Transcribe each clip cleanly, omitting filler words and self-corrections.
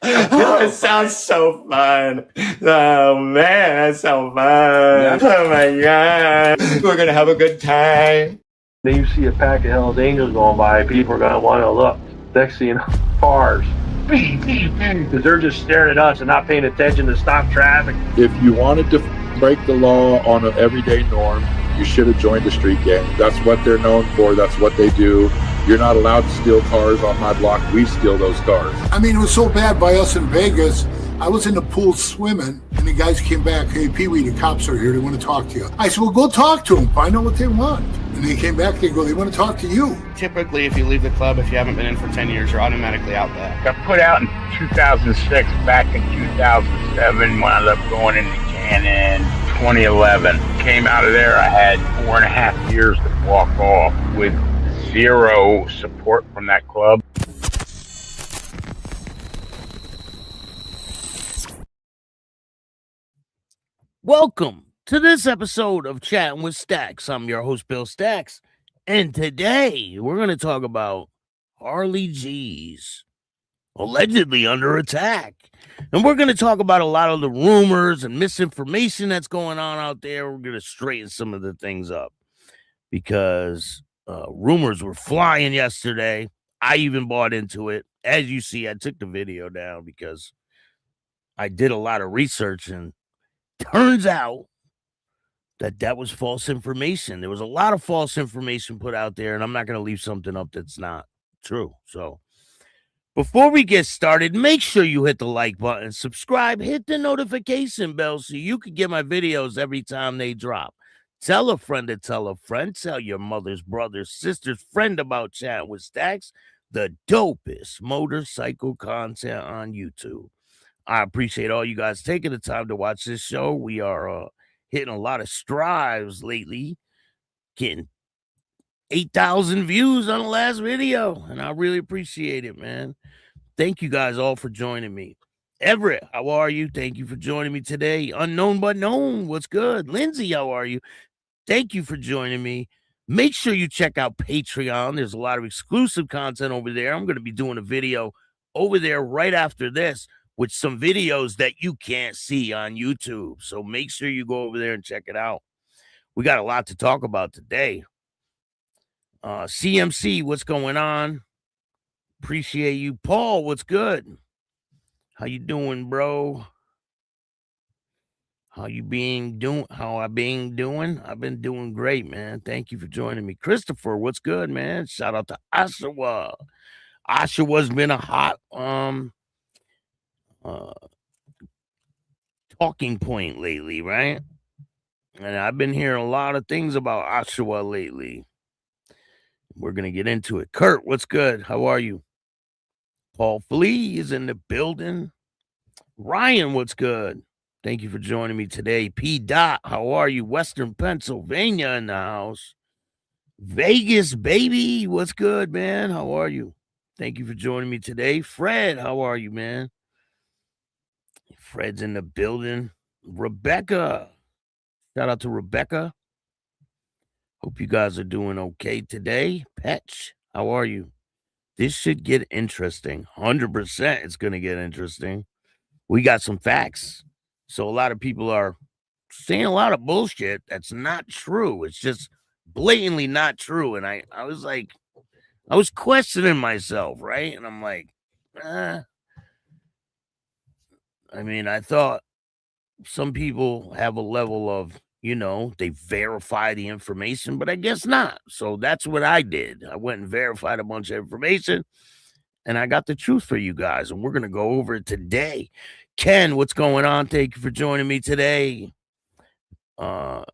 Oh, it sounds so fun. Oh, man, that's so fun. Yeah. Oh, my God. We're going to have a good time. Then you see a pack of Hell's Angels going by, people are going to want to look. Next thing you know, cars. Because they're just staring at us and not paying attention to stop traffic. If you wanted to break the law on an everyday norm, you should have joined the street gang. That's what they're known for. That's what they do. You're not allowed to steal cars on my block. We steal those cars. I mean, it was so bad by us in Vegas. I was in the pool swimming, and the guys came back. Hey, Pee-wee, the cops are here. They want to talk to you. I said, well, go talk to them. Find out what they want. And they came back. They go, they want to talk to you. Typically, if you leave the club, if you haven't been in for 10 years, you're automatically out back. Got put out in 2006. Back in 2007, wound up going into Cannon. 2011. Came out of there. I had 4.5 years to walk off with zero support from that club. Welcome to this episode of Chatting with Staxx. I'm your host, Bill Staxx, and today we're going to talk about Harley G's allegedly under attack. And we're going to talk about a lot of the rumors and misinformation that's going on out there. We're going to straighten some of the things up because rumors were flying yesterday. I even bought into it. As you see, I took the video down because I did a lot of research, and turns out that was false information. There was a lot of false information put out there, and I'm not going to leave something up that's not true. So before we get started, make sure you hit the like button, subscribe, hit the notification bell so you can get my videos every time they drop. Tell a friend to tell a friend. Tell your mother's brother's sister's friend about Chatting with Staxx, the dopest motorcycle content on YouTube. I appreciate all you guys taking the time to watch this show. We are hitting a lot of strides lately, getting 8,000 views on the last video, and I really appreciate it, man. Thank you guys all for joining me. Everett, how are you? Thank you for joining me today. Unknown but known, what's good? Lindsay, how are you? Thank you for joining me. Make sure you check out Patreon. There's a lot of exclusive content over there. I'm going to be doing a video over there right after this with some videos that you can't see on YouTube. So make sure you go over there and check it out. We got a lot to talk about today. CMC, what's going on? Appreciate you. Paul, what's good? How you doing, bro? How I been doing? I've been doing great, man. Thank you for joining me. Christopher, what's good, man? Shout out to Oshawa. Oshawa's been a hot talking point lately, right? And I've been hearing a lot of things about Oshawa lately. We're going to get into it. Kurt, what's good? How are you? Paul Flea is in the building. Ryan, what's good? Thank you for joining me today. P. Dot, how are you? Western Pennsylvania in the house. Vegas, baby, what's good, man? How are you? Thank you for joining me today. Fred, how are you, man? Fred's in the building. Rebecca, shout out to Rebecca. Hope you guys are doing okay today. Petch, how are you? This should get interesting. 100% it's going to get interesting. We got some facts. So a lot of people are saying a lot of bullshit that's not true. It's just blatantly not true. And I was questioning myself, right? And I'm like, I mean, I thought some people have a level of, they verify the information, but I guess not. So that's what I did. I went and verified a bunch of information, and I got the truth for you guys, and we're going to go over it today. Ken, what's going on? Thank you for joining me today. Mr.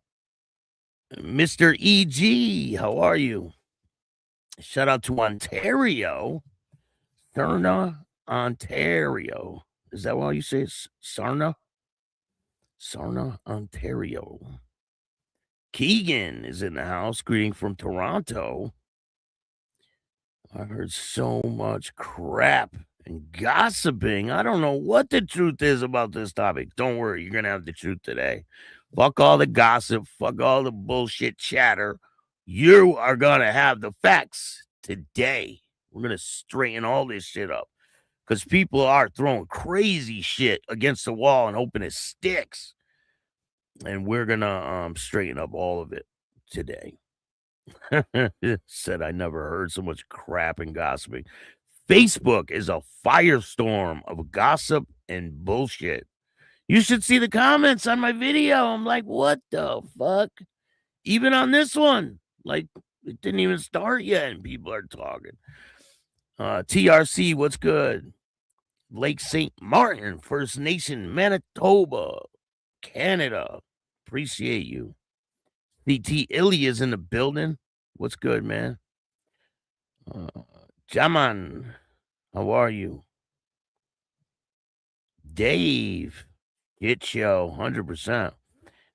EG, how are you? Shout out to Ontario. Sarna, Ontario. Is that what you say? Sarna? Sarna, Ontario. Keegan is in the house. Greeting from Toronto. I heard so much crap and gossiping. I don't know what the truth is about this topic. Don't worry, you're going to have the truth today. Fuck all the gossip. Fuck all the bullshit chatter. You are going to have the facts today. We're going to straighten all this shit up. because people are throwing crazy shit against the wall and hoping it sticks. And we're gonna straighten up all of it today. Said I never heard so much crap and gossiping. Facebook is a firestorm of gossip and bullshit. You should see the comments on my video. I'm like, what the fuck? Even on this one, like, it didn't even start yet, and people are talking. TRC, what's good? Lake St. Martin, First Nation, Manitoba, Canada. Appreciate you. CT Illy is in the building. What's good, man? Jaman, how are you? Dave, Hit Show, 100%.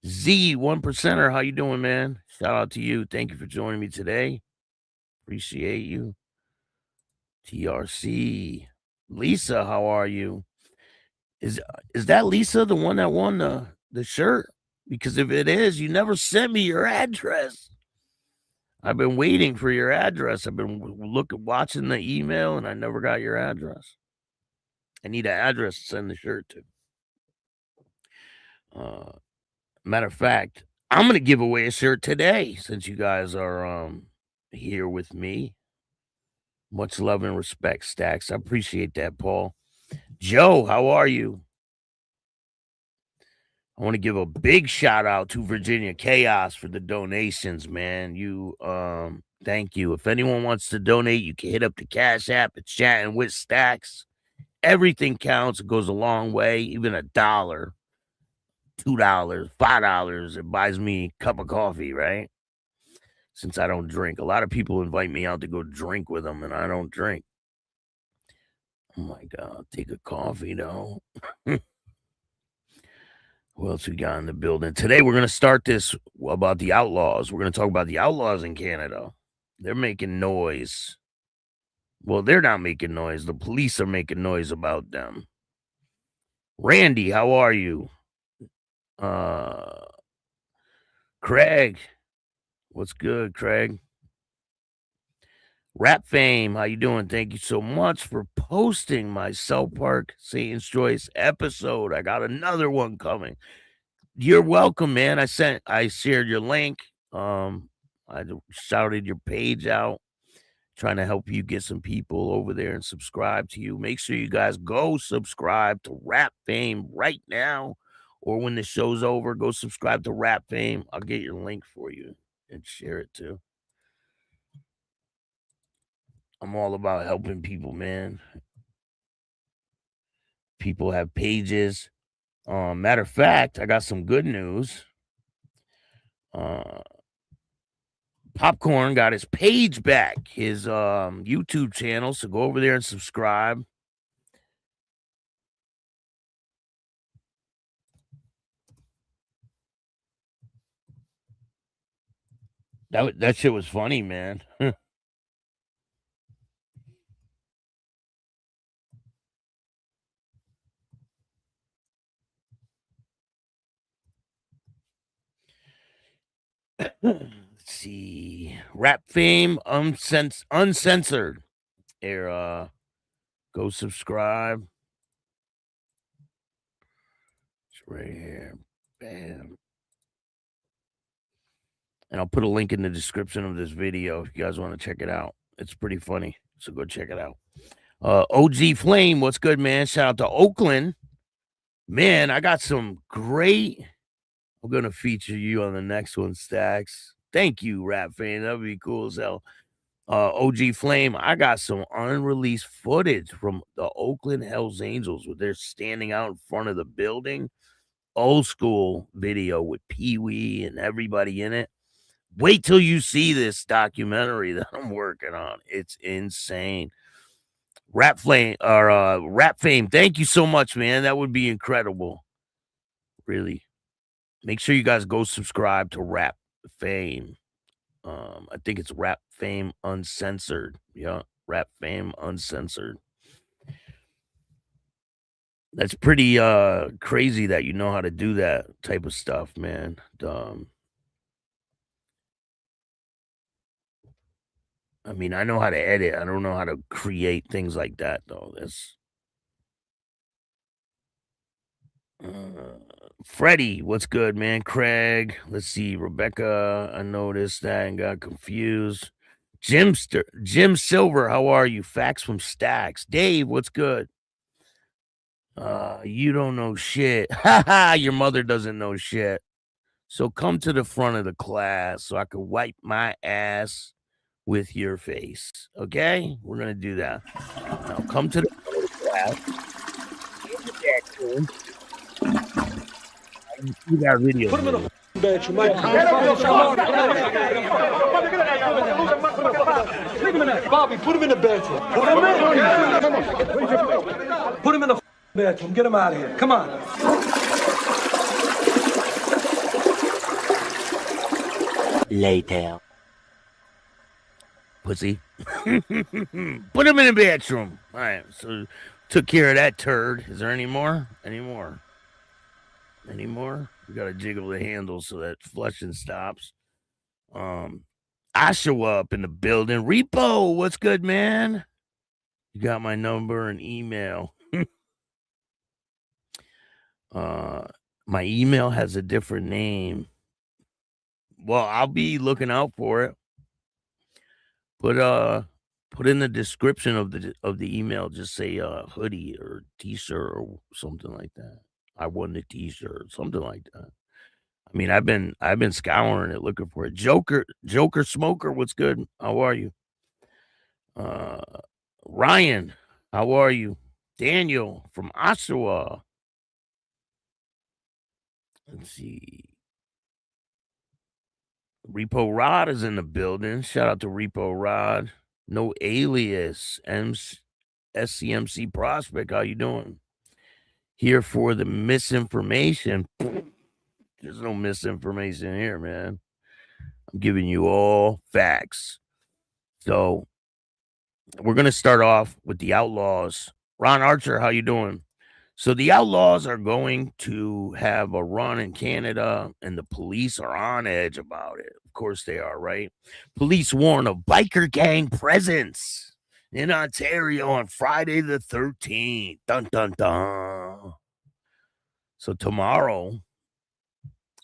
Z, 1%er, how you doing, man? Shout out to you. Thank you for joining me today. Appreciate you. TRC. Lisa, how are you? Is that Lisa, the one that won the shirt? Because if it is, you never sent me your address. I've been waiting for your address. I've been watching the email, and I never got your address. I need an address to send the shirt to. Matter of fact, I'm going to give away a shirt today since you guys are here with me. Much love and respect, Staxx. I appreciate that, Paul. Joe, how are you? I want to give a big shout out to Virginia Chaos for the donations, man. You thank you. If anyone wants to donate, you can hit up the Cash App. It's Chatting with Staxx. Everything counts. It goes a long way. Even $1, $2, $5. It buys me a cup of coffee, right? Since I don't drink. A lot of people invite me out to go drink with them, and I don't drink. Oh my God, take a coffee though. Who else we got in the building? Today we're going to start this about the outlaws. We're going to talk about the outlaws in Canada. They're making noise. Well, they're not making noise. The police are making noise about them. Randy, how are you? Craig. What's good, Craig? Rap Fame, how you doing? Thank you so much for posting my South Park Satan's Choice episode. I got another one coming. You're welcome, man. I shared your link. I shouted your page out, trying to help you get some people over there and subscribe to you. Make sure you guys go subscribe to Rap Fame right now, or when the show's over, go subscribe to Rap Fame. I'll get your link for you and share it too. I'm all about helping people, man. People have pages. Matter of fact, I got some good news. Popcorn got his page back, his YouTube channel. So go over there and subscribe. That shit was funny, man. Let's see. Rap Fame Uncensored. Here, go subscribe. It's right here. Bam. And I'll put a link in the description of this video if you guys want to check it out. It's pretty funny. So go check it out. OG Flame, what's good, man? Shout out to Oakland. Man, I got some great. I'm going to feature you on the next one, Staxx. Thank you, Rap Fan. That would be cool as hell. OG Flame, I got some unreleased footage from the Oakland Hells Angels where they're standing out in front of the building. Old school video with Pee Wee and everybody in it. Wait till you see this documentary that I'm working on. It's insane. Rap Fame, thank you so much, man. That would be incredible. Really. Make sure you guys go subscribe to Rap Fame. I think it's Rap Fame Uncensored. Yeah, Rap Fame Uncensored. That's pretty crazy that you know how to do that type of stuff, man. I mean, I know how to edit. I don't know how to create things like that, though. Freddie, what's good, man? Craig, let's see. Rebecca, I noticed that and got confused. Jim Silver, how are you? Facts from Staxx. Dave, what's good? You don't know shit. Ha ha, your mother doesn't know shit. So come to the front of the class so I can wipe my ass with your face. Okay? We're gonna do that. Now come to the front of the class. You got video. Put him in the bench. Bobby, put him in the bedroom. Put him in the bedroom. Get him out of here. Come on. Later. Pussy. Put him in the bedroom. All right, so took care of that turd. Is there any more? Any more? We gotta jiggle the handle so that flushing stops. Oshawa up in the building. Repo, what's good, man? You got my number and email. My email has a different name. Well, I'll be looking out for it. Put in the description of the email, just say hoodie or t-shirt or something like that. I won the t-shirt, something like that. I mean, I've been scouring it looking for it. Joker Smoker, what's good? How are you? Ryan, how are you? Daniel from Oshawa. Let's see. Repo Rod is in the building. Shout out to Repo Rod. No alias. SCMC Prospect. How you doing? Here for the misinformation. There's no misinformation here, man. I'm giving you all facts. So we're going to start off with the Outlaws. Ron Archer, how you doing? So the Outlaws are going to have a run in Canada, and the police are on edge about it. Of course they are, right? Police warn of biker gang presence in Ontario on Friday the 13th. Dun, dun, dun. So tomorrow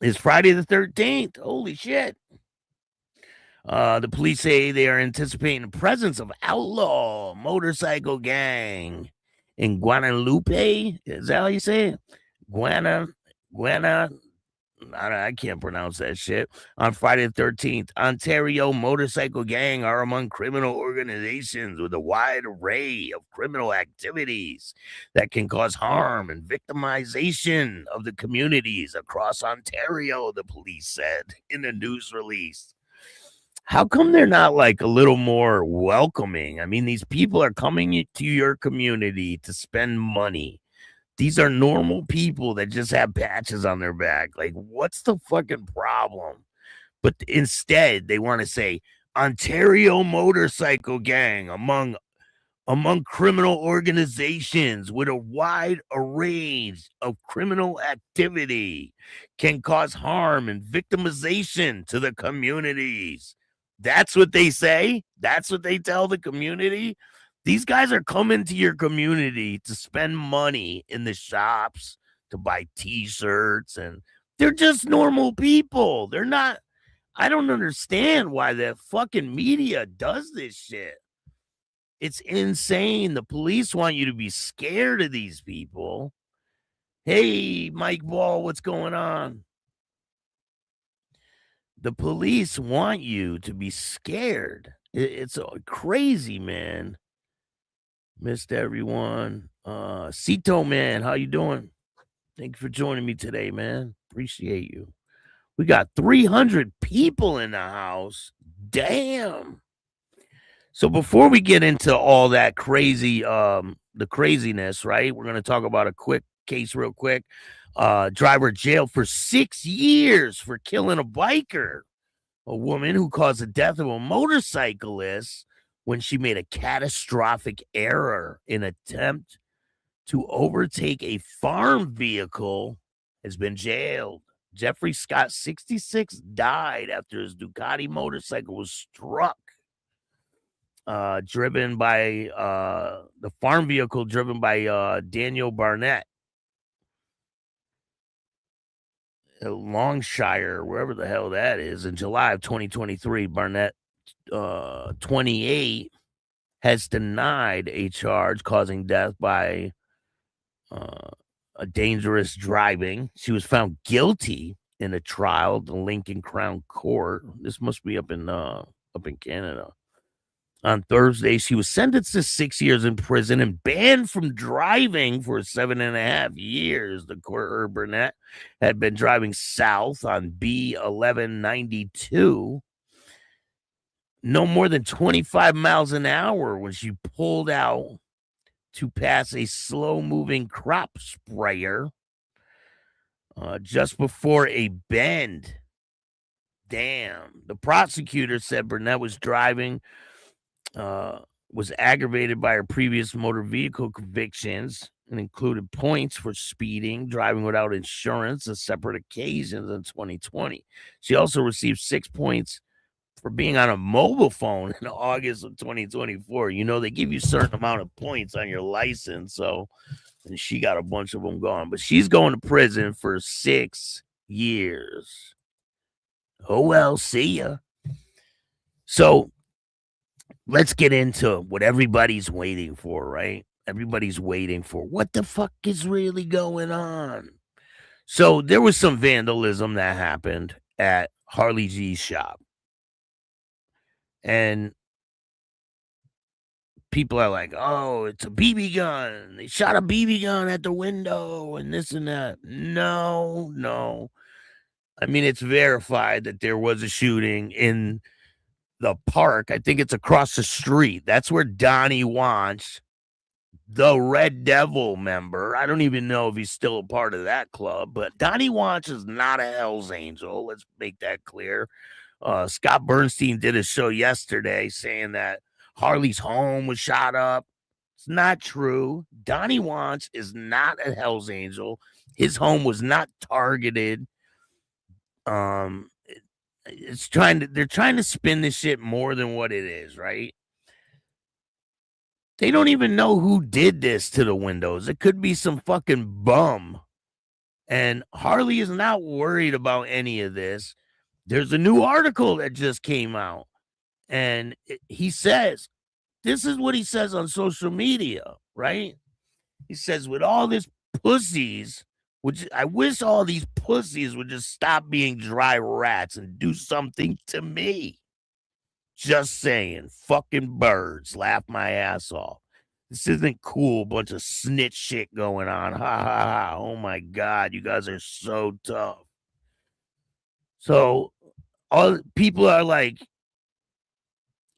is Friday the 13th. Holy shit. The police say they are anticipating the presence of outlaw motorcycle gang in Guadalupe. Is that how you say it? I can't pronounce that shit. On Friday the 13th, Ontario motorcycle gang are among criminal organizations with a wide array of criminal activities that can cause harm and victimization of the communities across Ontario, the police said in a news release. How come they're not like a little more welcoming? I mean, these people are coming to your community to spend money. These are normal people that just have patches on their back. Like, what's the fucking problem? But instead, they want to say Ontario motorcycle gang among criminal organizations with a wide array of criminal activity can cause harm and victimization to the communities. That's what they say. That's what they tell the community. These guys are coming to your community to spend money in the shops, to buy t-shirts, and they're just normal people. They're not, I don't understand why the fucking media does this shit. It's insane. The police want you to be scared of these people. Hey, Mike Ball, what's going on? The police want you to be scared. It's crazy, man. Missed everyone. Cito, man, how you doing? Thank you for joining me today, man. Appreciate you. We got 300 people in the house. Damn. So before we get into all that crazy, the craziness, right? We're going to talk about a quick case real quick. Driver jailed for 6 years for killing a biker. A woman who caused the death of a motorcyclist when she made a catastrophic error in attempt to overtake a farm vehicle has been jailed. Jeffrey Scott, 66, died after his Ducati motorcycle was struck. Driven by the farm vehicle driven by Daniel Barnett. Longshire, wherever the hell that is, in July of 2023. Barnett, 28, has denied a charge causing death by a dangerous driving. She was found guilty in a trial at the Lincoln Crown Court. This must be up in Canada. On Thursday, she was sentenced to 6 years in prison and banned from driving for 7.5 years. The court heard Burnett had been driving south on B1192, no more than 25 miles an hour when she pulled out to pass a slow-moving crop sprayer just before a bend. Damn. The prosecutor said Burnett was aggravated by her previous motor vehicle convictions and included points for speeding, driving without insurance, on separate occasions in 2020. She also received 6 points for being on a mobile phone in August of 2024. You know, they give you a certain amount of points on your license, and she got a bunch of them gone. But she's going to prison for 6 years. Oh, well, see ya. So let's get into what everybody's waiting for, right? Everybody's waiting for what the fuck is really going on. So there was some vandalism that happened at Harley G's shop. And people are like, oh, it's a BB gun. They shot a BB gun at the window and this and that. No. I mean, it's verified that there was a shooting in the park. I think it's across the street. That's where Donnie Wanch, the Red Devil member, I don't even know if he's still a part of that club, but Donnie Wanch is not a Hell's Angel. Let's make that clear. Scott Bernstein did a show yesterday saying that Harley's home was shot up. It's not true. Donnie Wanch is not a Hell's Angel. His home was not targeted. They're trying to spin this shit more than what it is, right? They don't even know who did this to the windows. It could be some fucking bum. And Harley is not worried about any of this. There's a new article that just came out. And he says, this is what he says on social media, right? He says, with all this pussies, which I wish all these pussies would just stop being dry rats and do something to me. Just saying, fucking birds, laugh my ass off. This isn't cool, bunch of snitch shit going on. Ha ha ha. Oh my God, you guys are so tough. So all people are like,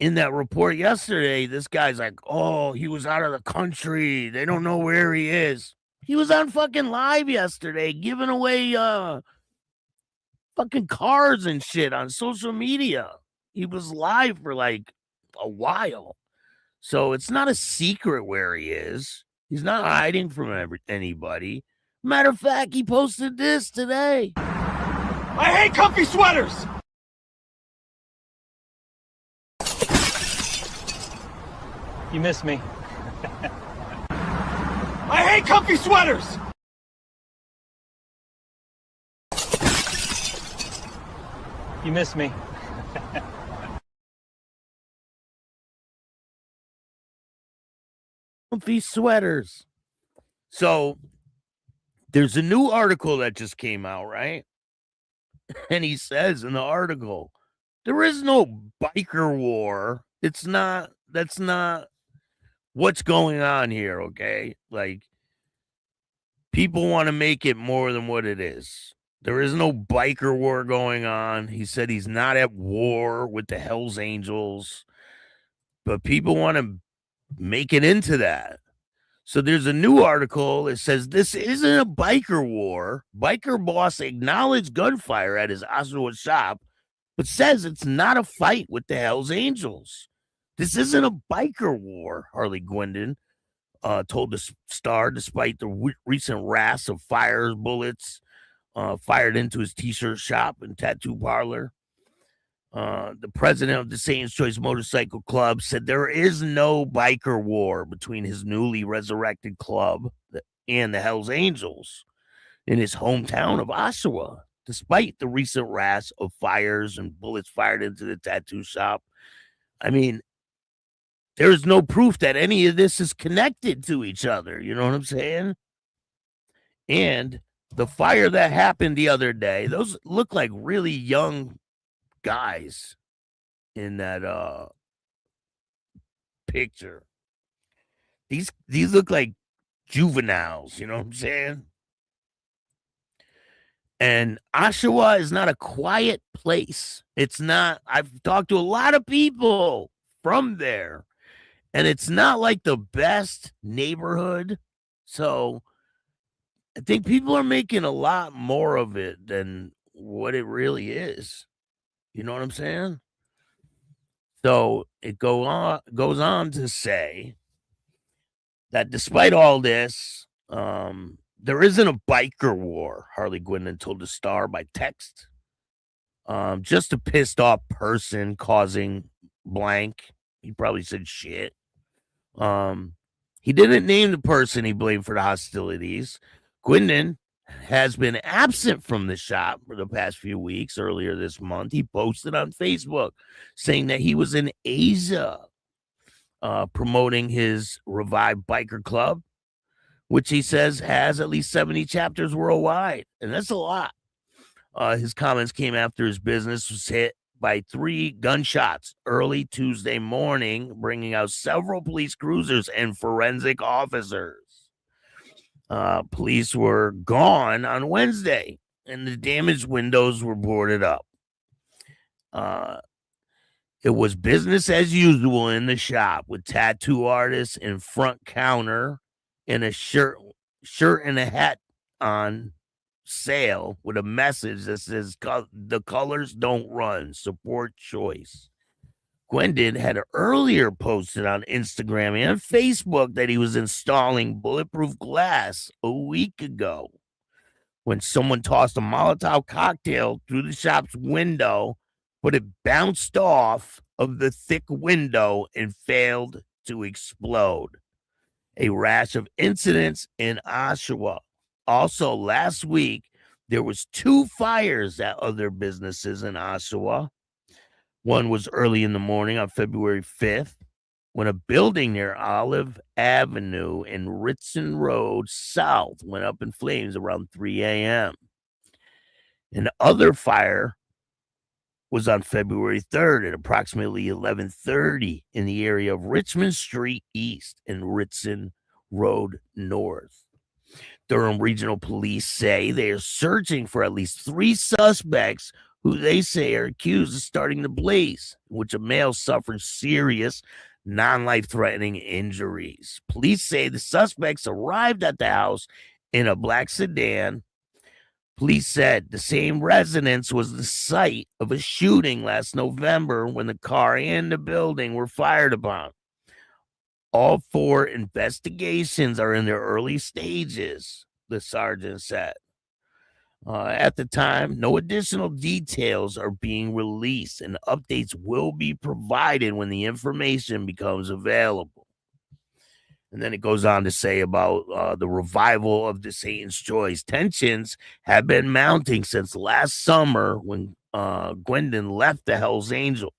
in that report yesterday, this guy's like, oh, he was out of the country. They don't know where he is. He was on fucking live yesterday giving away fucking cars and shit on social media. He was live for like a while. So it's not a secret where he is. He's not hiding from anybody. Matter of fact, he posted this today. I hate comfy sweaters! You miss me. I hate comfy sweaters! You miss me. Comfy sweaters. So there's a new article that just came out, right? And he says in the article, there is no biker war. That's not what's going on here, okay? Like, people want to make it more than what it is. There is no biker war going on. He said he's not at war with the Hells Angels, but people want to make it into that. So there's a new article that says this isn't a biker war. Biker boss acknowledged gunfire at his Oshawa shop, but says it's not a fight with the Hells Angels. This isn't a biker war, Harley Gwendon told the Star, despite the recent rash of bullets fired into his t-shirt shop and tattoo parlor. The president of the Satan's Choice Motorcycle Club said there is no biker war between his newly resurrected club and the Hells Angels in his hometown of Oshawa. despite the recent rash of fires and bullets fired into the tattoo shop. I mean, there's no proof that any of this is connected to each other. You know what I'm saying? And the fire that happened the other day, those look like really young guys in that picture. These look like juveniles, you know what I'm saying? And Oshawa is not a quiet place. It's not. I've talked to a lot of people from there, and it's not like the best neighborhood. So I think people are making a lot more of it than what it really is. You know what I'm saying? So it goes on to say that despite all this, there isn't a biker war, Harley Quinn told the Star by text. Just a pissed off person causing blank. He probably said shit. He didn't name the person he blamed for the hostilities. Quindon has been absent from the shop for the past few weeks. Earlier this month, he posted on Facebook saying that he was in Asia promoting his revived biker club, which he says has at least 70 chapters worldwide. And that's a lot. His comments came after his business was hit by 3 gunshots early Tuesday morning, bringing out several police cruisers and forensic officers. Police were gone on Wednesday, and the damaged windows were boarded up. It was business as usual in the shop, with tattoo artists in front counter and a shirt and a hat on sale with a message that says the colors don't run, support choice. Quindon had earlier posted on Instagram and Facebook that he was installing bulletproof glass a week ago when someone tossed a Molotov cocktail through the shop's window, but it bounced off of the thick window and failed to explode. A rash of incidents in Oshawa. Also, last week, there was 2 fires at other businesses in Oshawa. One was early in the morning on February 5th, when a building near Olive Avenue and Ritson Road South went up in flames around 3 a.m. An other fire was on February 3rd at approximately 11:30 in the area of Richmond Street East and Ritson Road North. Durham Regional Police say they are searching for at least 3 suspects who they say are accused of starting the blaze, in which a male suffered serious, non-life-threatening injuries. Police say the suspects arrived at the house in a black sedan. Police said the same residence was the site of a shooting last November when the car and the building were fired upon. All 4 investigations are in their early stages, the sergeant said. At the time, no additional details are being released, and updates will be provided when the information becomes available. And then it goes on to say about the revival of the Satan's Choice. Tensions have been mounting since last summer when Quindon left the Hells Angels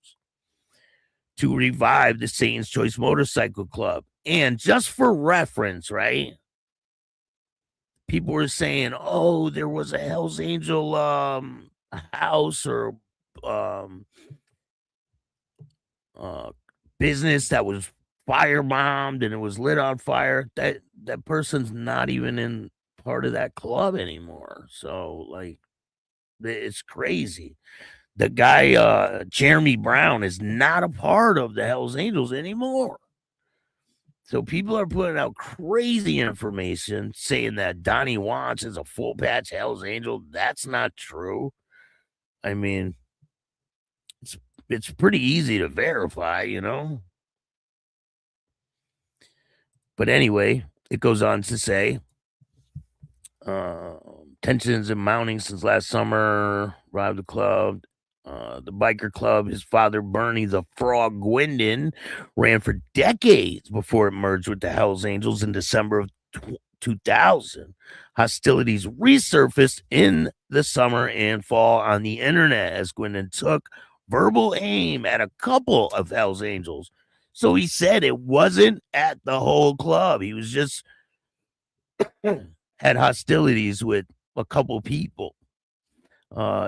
to revive the Satan's Choice Motorcycle Club. And just for reference, right? People were saying, oh, there was a Hells Angel house or business that was firebombed and it was lit on fire. That person's not even in part of that club anymore. So, like, it's crazy. The guy, Jeremy Brown, is not a part of the Hells Angels anymore. So people are putting out crazy information saying that Donnie Watts is a full patch Hells Angel. That's not true. I mean, it's pretty easy to verify, you know. But anyway, it goes on to say, tensions are mounting since last summer. Arrived the club. The biker club, his father, Bernie the Frog Quindon, ran for decades before it merged with the Hells Angels in December of 2000. Hostilities resurfaced in the summer and fall on the internet as Gwendon took verbal aim at a couple of Hell's Angels. So he said it wasn't at the whole club. He was just had hostilities with a couple people.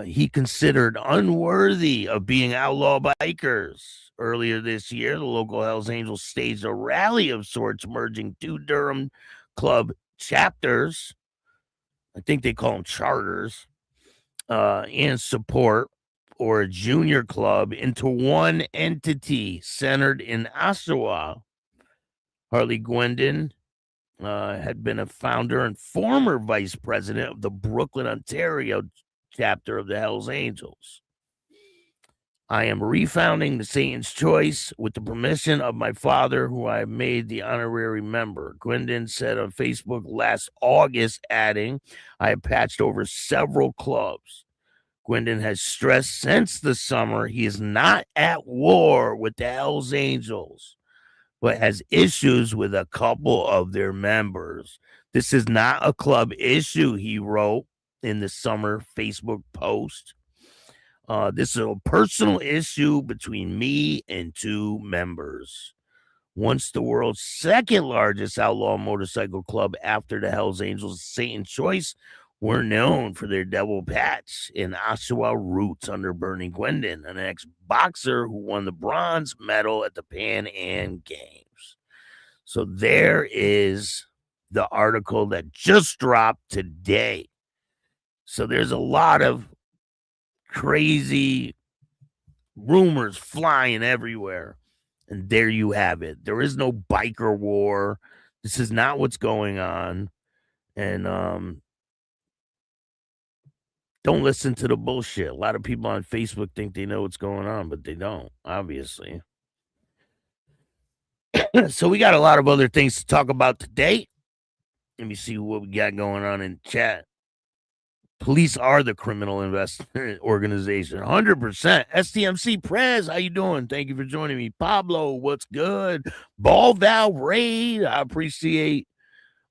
He considered unworthy of being outlaw bikers. Earlier this year, the local Hells Angels staged a rally of sorts, merging two Durham club chapters. I think they call them charters, and support, or a junior club, into one entity centered in Oshawa. Harley Gwendon had been a founder and former vice president of the Brooklyn, Ontario chapter of the Hells Angels. I am refounding the Satan's Choice with the permission of my father, who I made the honorary member. Gwendon said on Facebook last August, adding, I have patched over several clubs. Gwendon has stressed since the summer he is not at war with the Hells Angels, but has issues with a couple of their members. This is not a club issue, he wrote in the summer Facebook post. This is a personal issue between me and two members. Once the world's second largest outlaw motorcycle club after the Hells Angels, Satan's Choice, were known for their double patch in Oshawa roots under Bernie Gwendon, an ex-boxer who won the bronze medal at the Pan Am Games. So there is the article that just dropped today. So there's a lot of crazy rumors flying everywhere. And there you have it. There is no biker war. This is not what's going on. And don't listen to the bullshit. A lot of people on Facebook think they know what's going on, but they don't, obviously. So we got a lot of other things to talk about today. Let me see what we got going on in chat. Police are the criminal investment organization. 100%. STMC Prez, how you doing? Thank you for joining me. Pablo, what's good? Ball Val Raid, I appreciate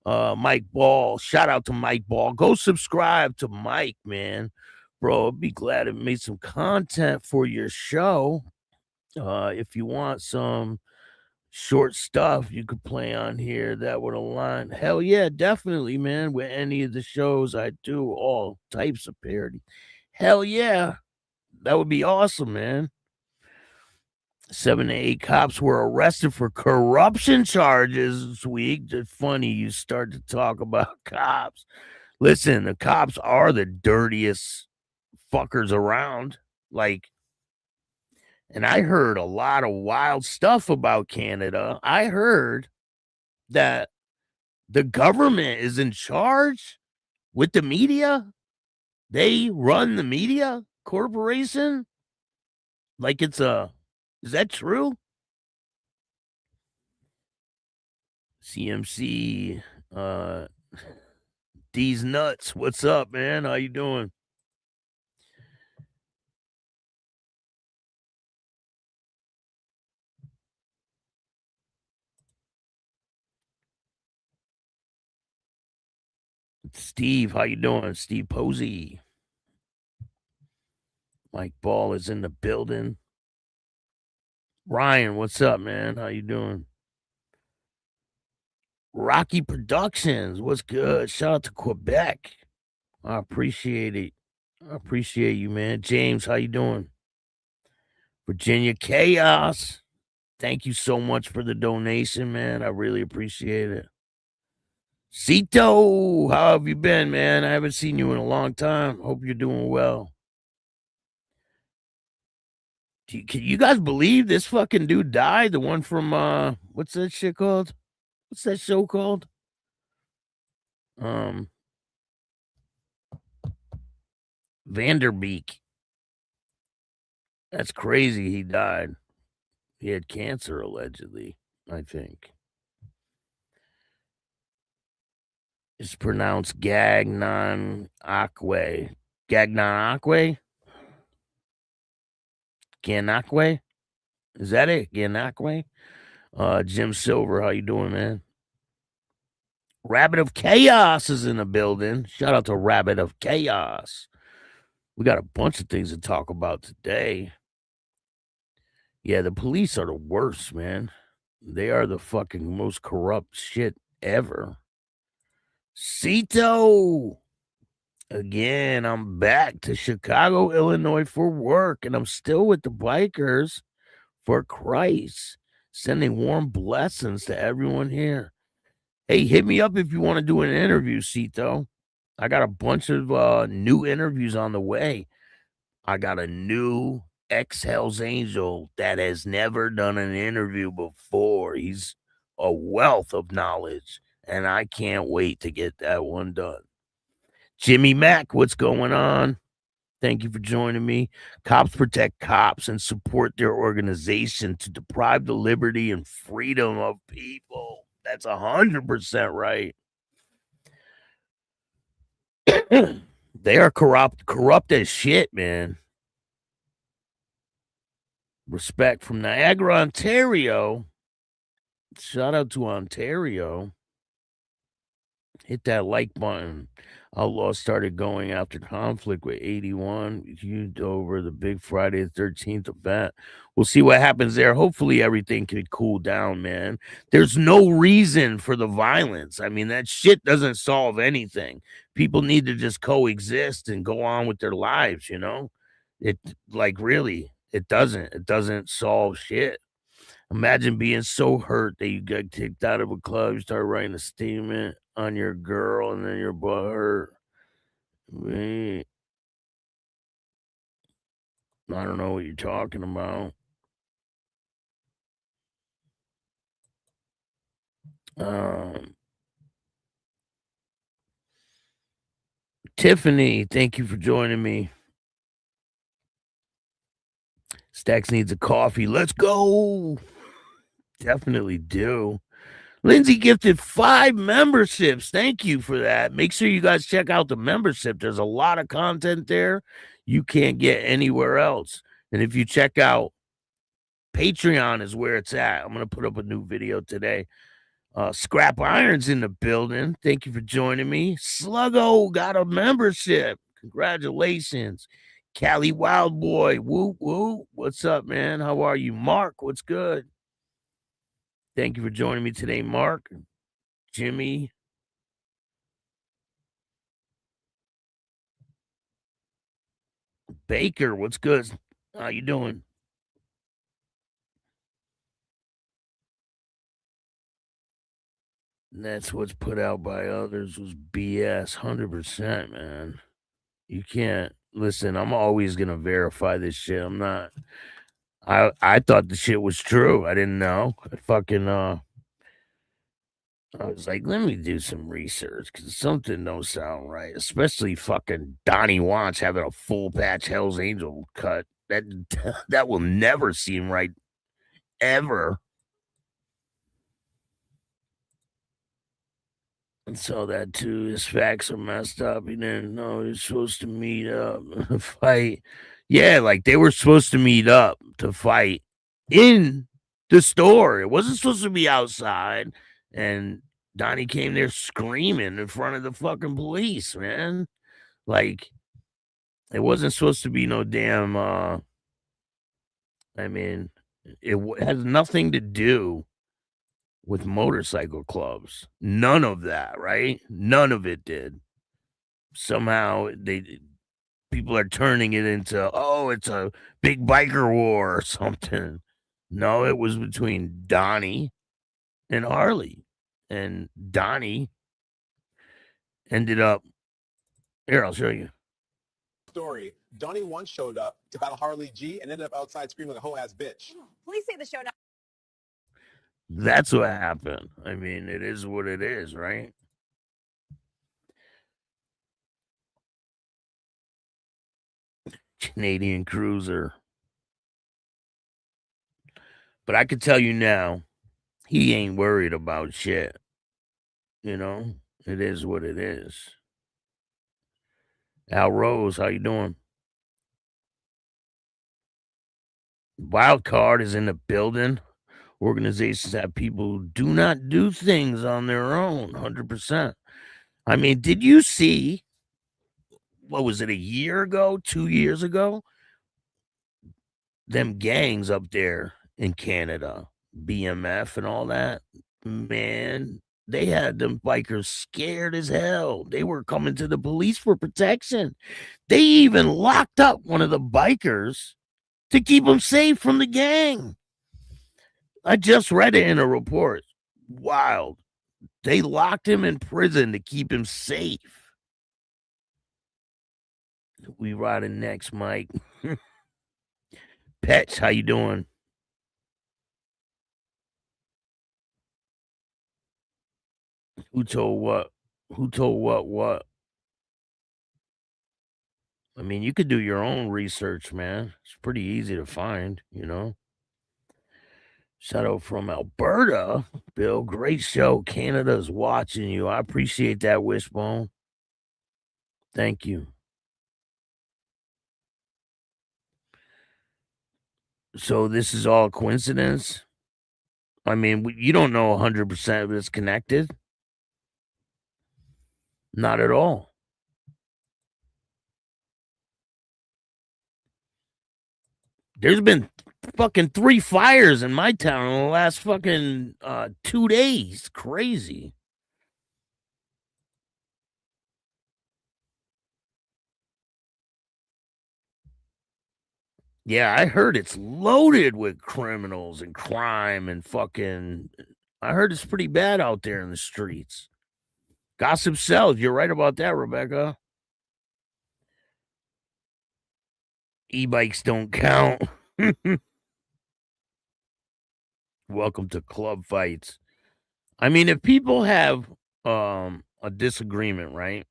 Mike Ball. Shout out to Mike Ball. Go subscribe to Mike, man. Bro, I'd be glad to make some content for your show. If you want some short stuff you could play on here that would align. Hell yeah, definitely, man. With any of the shows I do, all types of parody. Hell yeah, that would be awesome, man. 7 to 8 cops were arrested for corruption charges this week. It's funny you start to talk about cops. Listen, the cops are the dirtiest fuckers around. Like, and I heard a lot of wild stuff about Canada. I heard that the government is in charge with the media. They run the media corporation. Like it's a, is that true? CMC, D's nuts. What's up, man? How you doing? Steve, how you doing? Steve Posey. Mike Ball is in the building. Ryan, what's up, man? How you doing? Rocky Productions, what's good? Shout out to Quebec. I appreciate it. I appreciate you, man. James, how you doing? Virginia Chaos. Thank you so much for the donation, man. I really appreciate it. Cito, how have you been, man? I haven't seen you in a long time. Hope you're doing well. Can you guys believe this fucking dude died? The one from, what's that shit called? What's that show called? Vanderbeek. That's crazy. He died. He had cancer, allegedly, I think. It's pronounced Gagnon-Akwe. Gagnon-Akwe? Ganakwe? Is that it? Ganakwe? Jim Silver, how you doing, man? Rabbit of Chaos is in the building. Shout out to Rabbit of Chaos. We got a bunch of things to talk about today. Yeah, the police are the worst, man. They are the fucking most corrupt shit ever. Cito! Again, I'm back to Chicago, Illinois for work, and I'm still with the bikers for Christ. Sending warm blessings to everyone here. Hey, hit me up if you want to do an interview, Cito. I got a bunch of new interviews on the way. I got a new ex-Hells Angel that has never done an interview before. He's a wealth of knowledge, and I can't wait to get that one done. Jimmy Mack, what's going on? Thank you for joining me. Cops protect cops and support their organization to deprive the liberty and freedom of people. That's 100% right. They are corrupt as shit, man. Respect from Niagara, Ontario. Shout out to Ontario. Hit that like button. Outlaw started going after conflict with 81. Huge over the big Friday the 13th event. We'll see what happens there. Hopefully everything can cool down, man. There's no reason for the violence. I mean, that shit doesn't solve anything. People need to just coexist and go on with their lives, you know? It, like, really, it doesn't solve shit. Imagine being so hurt that you got kicked out of a club, you start writing a statement on your girl, and then your butt hurt. I don't know what you're talking about. Tiffany, thank you for joining me. Staxx needs a coffee. Let's go. Definitely do. Lindsay gifted 5 memberships. Thank you for that. Make sure you guys check out the membership. There's a lot of content there you can't get anywhere else. And if you check out Patreon is where it's at. I'm going to put up a new video today. Scrap Iron's in the building. Thank you for joining me. Sluggo got a membership. Congratulations. Cali Wild Boy. Woo, woo. What's up, man? How are you? Mark, what's good? Thank you for joining me today, Mark. Jimmy. Baker, what's good? How you doing? That's what's put out by others was BS. 100%, man. You can't listen. I'm always gonna verify this shit. I'm not. I thought the shit was true. I didn't know. I was like, let me do some research because something don't sound right. Especially fucking Donnie Watts having a full patch Hell's Angel cut. That will never seem right ever. And saw that too. His facts are messed up. He didn't know he was supposed to meet up and fight. Yeah, like they were supposed to meet up to fight in the store. It wasn't supposed to be outside. And Donnie came there screaming in front of the fucking police, man. Like, it wasn't supposed to be no damn, I mean, it has nothing to do with motorcycle clubs. None of that, right? None of it did. Somehow people are turning it into, oh, it's a big biker war or something. No, it was between Donnie and Harley. And Donnie ended up, here, I'll show you. Story. Donnie once showed up to battle Harley G and ended up outside screaming like a whole ass bitch. Please say the show now. That's what happened. I mean, it is what it is, right? Canadian Cruiser. But I can tell you now, he ain't worried about shit. You know, it is what it is. Al Rose, how you doing? Wild Card is in the building. organizations have people who do not do things on their own, 100%. I mean, did you see, what was it, a year ago, 2 years ago? Them gangs up there in Canada, BMF and all that, man, they had them bikers scared as hell. They were coming to the police for protection. They even locked up one of the bikers to keep him safe from the gang. I just read it in a report. Wild. They locked him in prison to keep him safe. We riding next, Mike. Pets, how you doing? Who told what? Who told what? I mean, you could do your own research, man. It's pretty easy to find, you know. Shout out from Alberta, Bill. Great show. Canada's watching you. I appreciate that, Wishbone. Thank you. So this is all coincidence? I mean, you don't know 100% if it's connected. Not at all. There's been fucking 3 fires in my town in the last fucking 2 days. Crazy. Yeah, I heard it's loaded with criminals and crime and fucking. I heard it's pretty bad out there in the streets. Gossip sells. You're right about that, Rebecca. E-bikes don't count. Welcome to club fights. I mean, if people have a disagreement, right?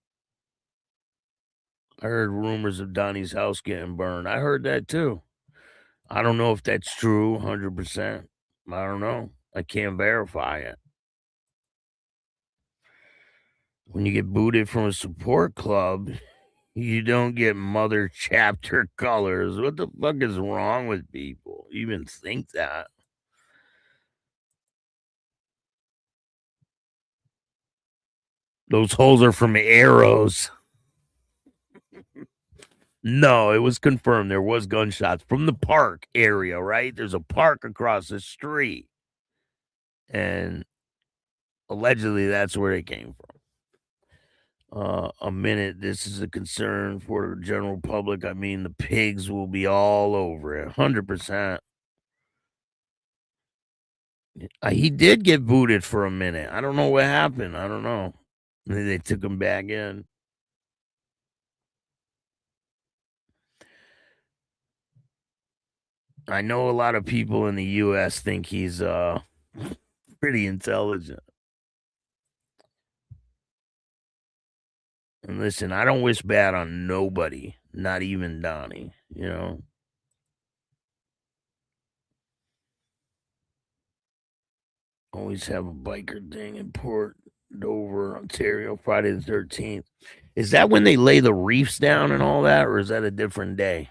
I heard rumors of Donnie's house getting burned. I heard that too. I don't know if that's true 100%. I don't know. I can't verify it. When you get booted from a support club, you don't get mother chapter colors. What the fuck is wrong with people? Even think that. Those holes are from arrows. No, it was confirmed there was gunshots from the park area, right? There's a park across the street. And allegedly that's where they came from. A minute, this is a concern for the general public. I mean, the pigs will be all over it, 100%. He did get booted for a minute. I don't know what happened. I don't know. They took him back in. I know a lot of people in the U.S. think he's pretty intelligent. And listen, I don't wish bad on nobody, not even Donnie, you know. Always have a biker thing in Port Dover, Ontario, Friday the 13th. Is that when they lay the reefs down and all that, or is that a different day?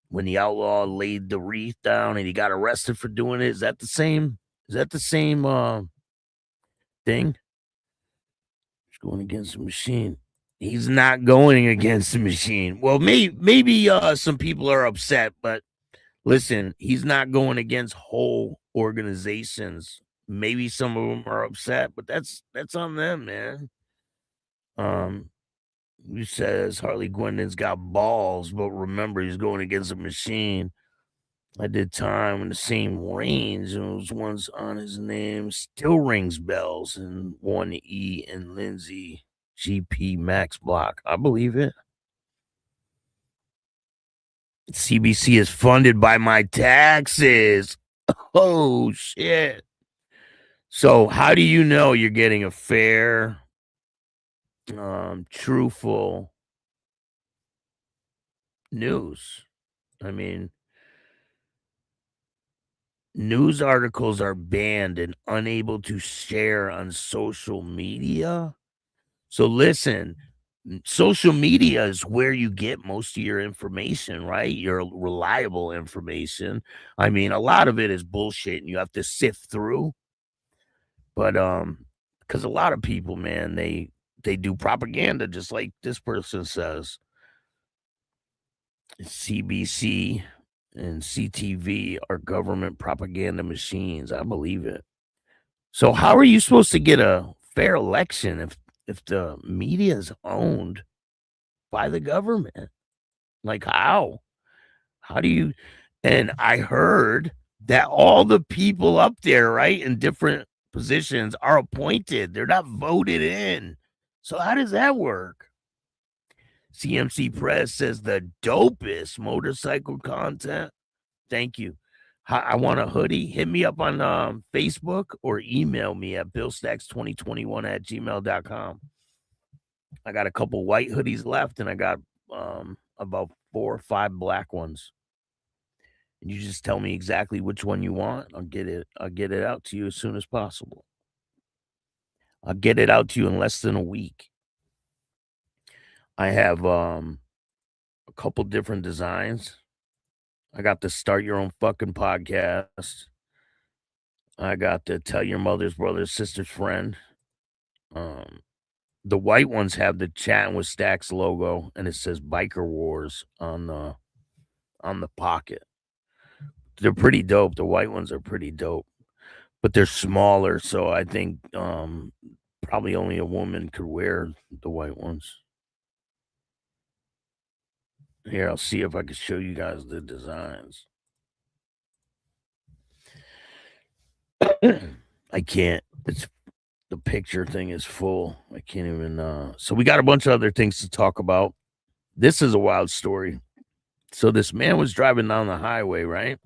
When the outlaw laid the reef down and he got arrested for doing it? Is that the same? Is that the same thing? He's going against the machine. He's not going against the machine. Well, maybe some people are upset, but listen, he's not going against whole organizations. Maybe some of them are upset, but that's on them, man. Who says Harley Gwendon's got balls, but remember he's going against a machine. I did time in the same range, and those ones on his name still rings bells. And 1E and Lindsay GP Max Block. I believe it. CBC is funded by my taxes. Oh, shit. So how do you know you're getting a fair, truthful news? I mean, news articles are banned and unable to share on social media. So listen, social media is where you get most of your information, right? Your reliable information. I mean, a lot of it is bullshit and you have to sift through. But because a lot of people, man, they do propaganda just like this person says. CBC and CTV are government propaganda machines. I believe it. So how are you supposed to get a fair election if the media is owned by the government? Like how? How do you? And I heard that all the people up there, right, in different positions are appointed. They're not voted in. So how does that work? CMC Press says the dopest motorcycle content. Thank you. I want a hoodie. Hit me up on Facebook or email me at billstax2021@gmail.com. I got a couple white hoodies left, and I got about 4 or 5 black ones. And you just tell me exactly which one you want. I'll get it out to you as soon as possible. I'll get it out to you in less than a week. I have a couple different designs. I got the Start Your Own Fucking Podcast. I got the Tell Your Mother's Brother's Sister's Friend. The white ones have the Chattin with Staxx logo, and it says Biker Wars on the pocket. They're pretty dope. The white ones are pretty dope, but they're smaller, so I think probably only a woman could wear the white ones. Here, I'll see if I can show you guys the designs. I can't. It's the picture thing is full. I can't even. So we got a bunch of other things to talk about. This is a wild story. So this man was driving down the highway, right?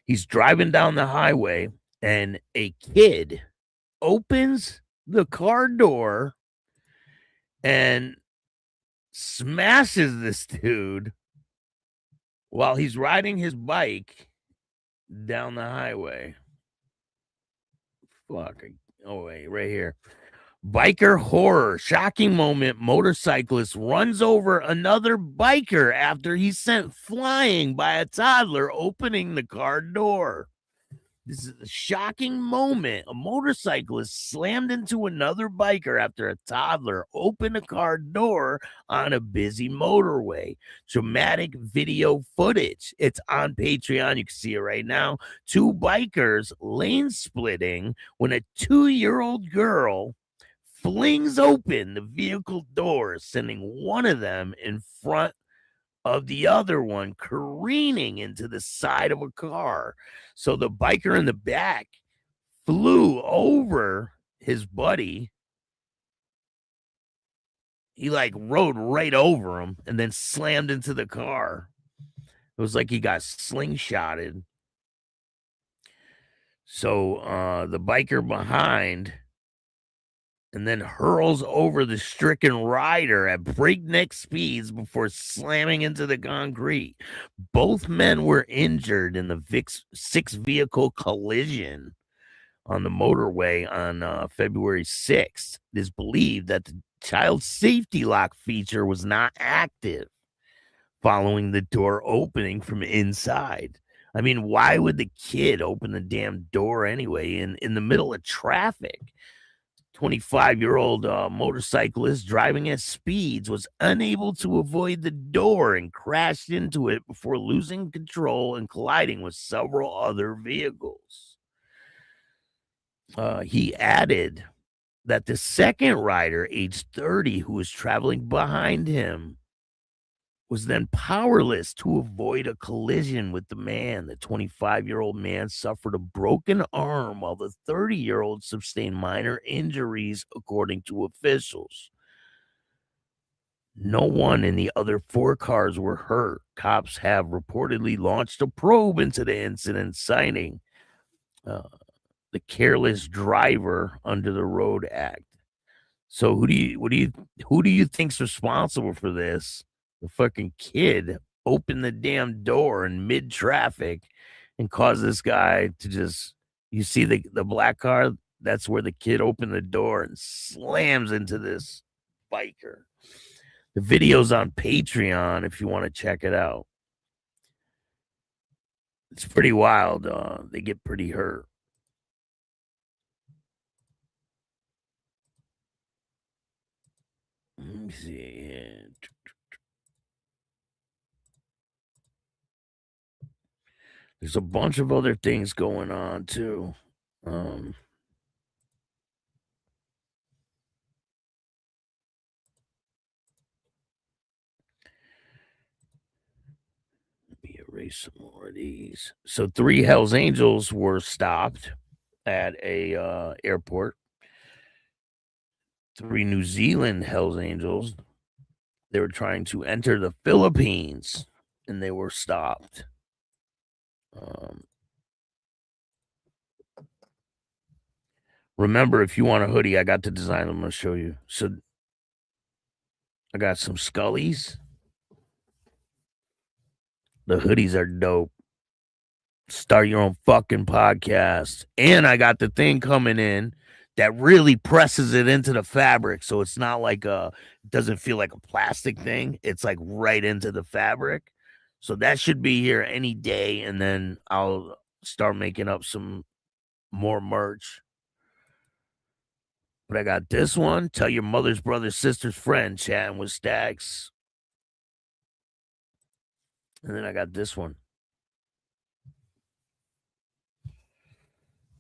He's driving down the highway, and a kid opens the car door and smashes this dude while he's riding his bike down the highway. Fuck. Oh, wait, right here. Biker horror. Shocking moment. Motorcyclist runs over another biker after he's sent flying by a toddler opening the car door. This is a shocking moment. A motorcyclist slammed into another biker after a toddler opened a car door on a busy motorway. Dramatic video footage. It's on Patreon. You can see it right now. 2 bikers lane splitting when a 2-year-old girl flings open the vehicle door, sending one of them in front of the other one, careening into the side of a car. So the biker in the back flew over his buddy. He like rode right over him and then slammed into the car. It was like he got slingshotted. So the biker behind and then hurls over the stricken rider at breakneck speeds before slamming into the concrete. Both men were injured in the 6-vehicle collision on the motorway on February 6th. It is believed that the child safety lock feature was not active following the door opening from inside. I mean, why would the kid open the damn door anyway in the middle of traffic? 25-year-old motorcyclist driving at speeds was unable to avoid the door and crashed into it before losing control and colliding with several other vehicles. He added that the second rider, age 30, who was traveling behind him, was then powerless to avoid a collision with the man. The 25-year-old man suffered a broken arm while the 30-year-old sustained minor injuries, according to officials. No one in the other 4 cars were hurt. Cops have reportedly launched a probe into the incident, citing the Careless Driver Under the Road Act. So who do you think's responsible for this? The fucking kid opened the damn door in mid-traffic and caused this guy to just, you see the black car? That's where the kid opened the door and slams into this biker. The video's on Patreon if you want to check it out. It's pretty wild. They get pretty hurt. Let me see. There's a bunch of other things going on too. Let me erase some more of these. So 3 Hells Angels were stopped at a airport. 3 New Zealand Hells Angels. They were trying to enter the Philippines and they were stopped. Remember, if you want a hoodie, I got the design. I'm going to show you. So I got some Scullies. The hoodies are dope. Start your own fucking podcast. And I got the thing coming in that really presses it into the fabric. So it's not like it doesn't feel like a plastic thing. It's like right into the fabric. So that should be here any day. And then I'll start making up some more merch. But I got this one. Tell your mother's brother's sister's friend, Chattin with Staxx. And then I got this one.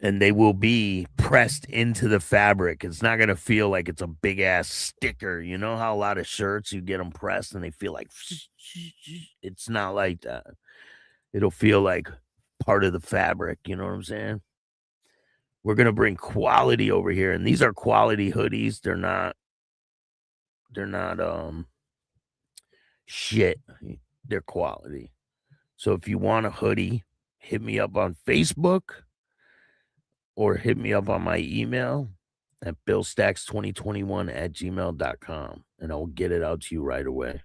And they will be pressed into the fabric. It's not going to feel like it's a big ass sticker. You know how a lot of shirts, you get them pressed and they feel like, it's not like that. It'll feel like part of the fabric. You know what I'm saying? We're going to bring quality over here. And these are quality hoodies. They're not shit. They're quality. So if you want a hoodie, hit me up on Facebook or hit me up on my email at billstax2021@gmail.com and I'll get it out to you right away.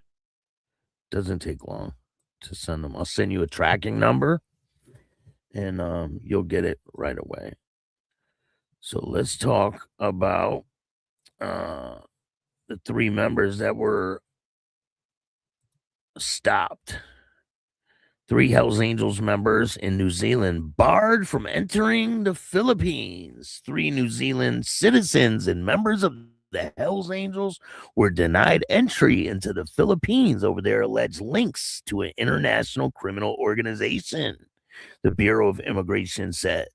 Doesn't take long to send them. I'll send you a tracking number and you'll get it right away. So let's talk about the 3 members that were stopped. 3 Hells Angels members in New Zealand barred from entering the Philippines. 3 New Zealand citizens and members of the Hells Angels were denied entry into the Philippines over their alleged links to an international criminal organization, the Bureau of Immigration said.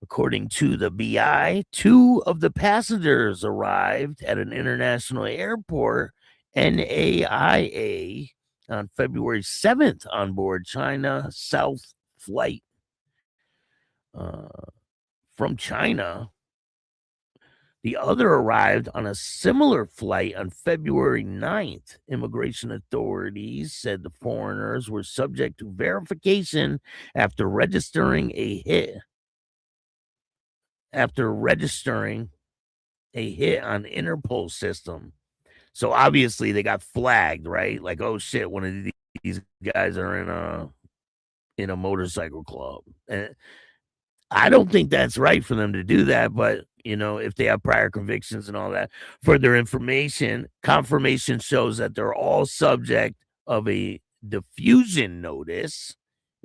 According to the BI, 2 of the passengers arrived at an international airport, NAIA, on February 7th on board China South flight from China. The other arrived on a similar flight on February 9th. Immigration authorities said the foreigners were subject to verification after registering a hit on Interpol system. So obviously they got flagged, right? Like, oh shit, one of these guys are in a motorcycle club. And I don't think that's right for them to do that, but you know, if they have prior convictions and all that. Further information, confirmation shows that they're all subject of a diffusion notice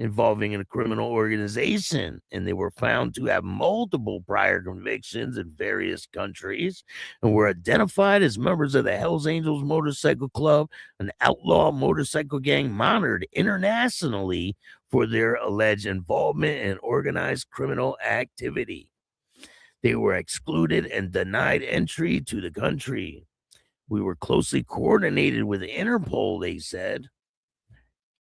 involving a criminal organization, and they were found to have multiple prior convictions in various countries and were identified as members of the Hells Angels Motorcycle Club, an outlaw motorcycle gang monitored internationally for their alleged involvement in organized criminal activity. They were excluded and denied entry to the country. We were closely coordinated with Interpol, they said,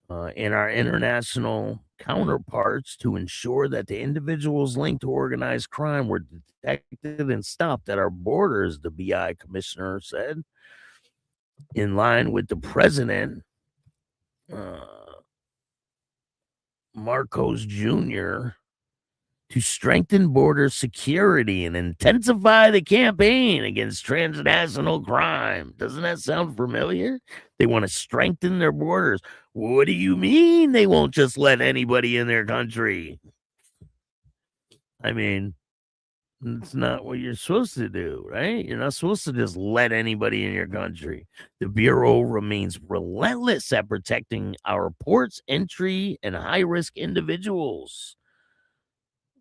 and our international counterparts to ensure that the individuals linked to organized crime were detected and stopped at our borders, the BI commissioner said. In line with the president, Marcos Jr., to strengthen border security and intensify the campaign against transnational crime. Doesn't that sound familiar? They want to strengthen their borders. What do you mean they won't just let anybody in their country? I mean, It's not what you're supposed to do, right? You're not supposed to just let anybody in your country. The Bureau remains relentless at protecting our ports, entry, and high risk individuals.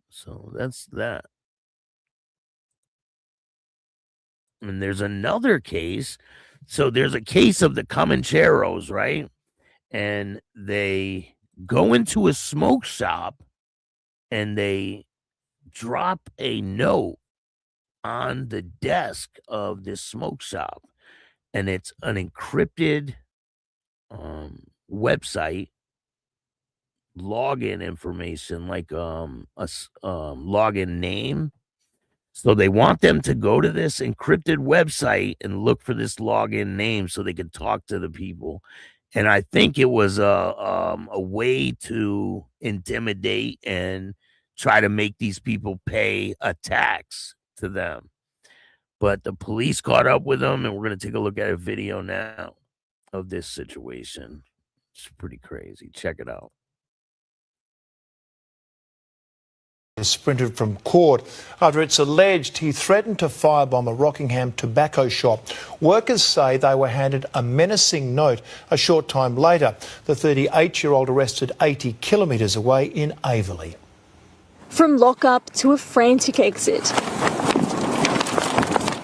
So that's that. And there's another case. So there's a case of the Comancheros, right? And they go into a smoke shop and they drop a note on the desk of this smoke shop, and it's an encrypted website login information, like login name. So they want them to go to this encrypted website and look for this login name so they can talk to the people. And I think it was a way to intimidate and try to make these people pay a tax to them. But the police caught up with them, and we're going to take a look at a video now of this situation. It's pretty crazy. Check it out. Sprinted from court after it's alleged he threatened to firebomb a Rockingham tobacco shop. Workers say they were handed a menacing note a short time later. The 38-year-old arrested 80 kilometres away in Averley. From lockup to a frantic exit.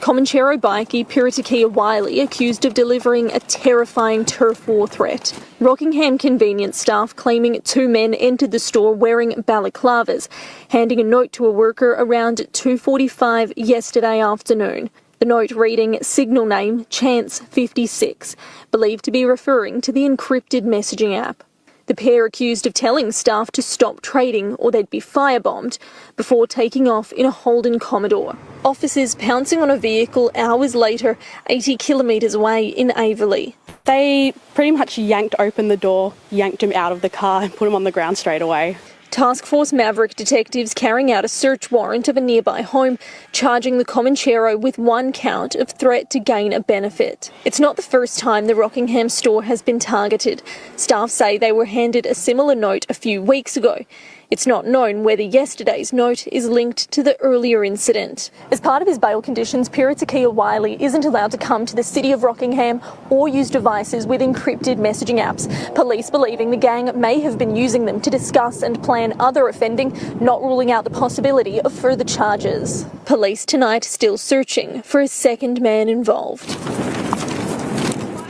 Comanchero bikie Piritikia Wiley accused of delivering a terrifying turf war threat. Rockingham convenience staff claiming two men entered the store wearing balaclavas, handing a note to a worker around 2:45 yesterday afternoon. The note reading signal name Chance 56, believed to be referring to the encrypted messaging app. The pair accused of telling staff to stop trading or they'd be firebombed before taking off in a Holden Commodore. Officers pouncing on a vehicle hours later, 80 kilometres away in Averley. They pretty much yanked open the door, yanked him out of the car and put him on the ground straight away. Task Force Maverick detectives carrying out a search warrant of a nearby home, charging the Comanchero with one count of threat to gain a benefit. It's not the first time the Rockingham store has been targeted. Staff say they were handed a similar note a few weeks ago. It's not known whether yesterday's note is linked to the earlier incident. As part of his bail conditions, Piritikia Wiley isn't allowed to come to the city of Rockingham or use devices with encrypted messaging apps. Police believing the gang may have been using them to discuss and plan other offending, not ruling out the possibility of further charges. Police tonight still searching for a second man involved.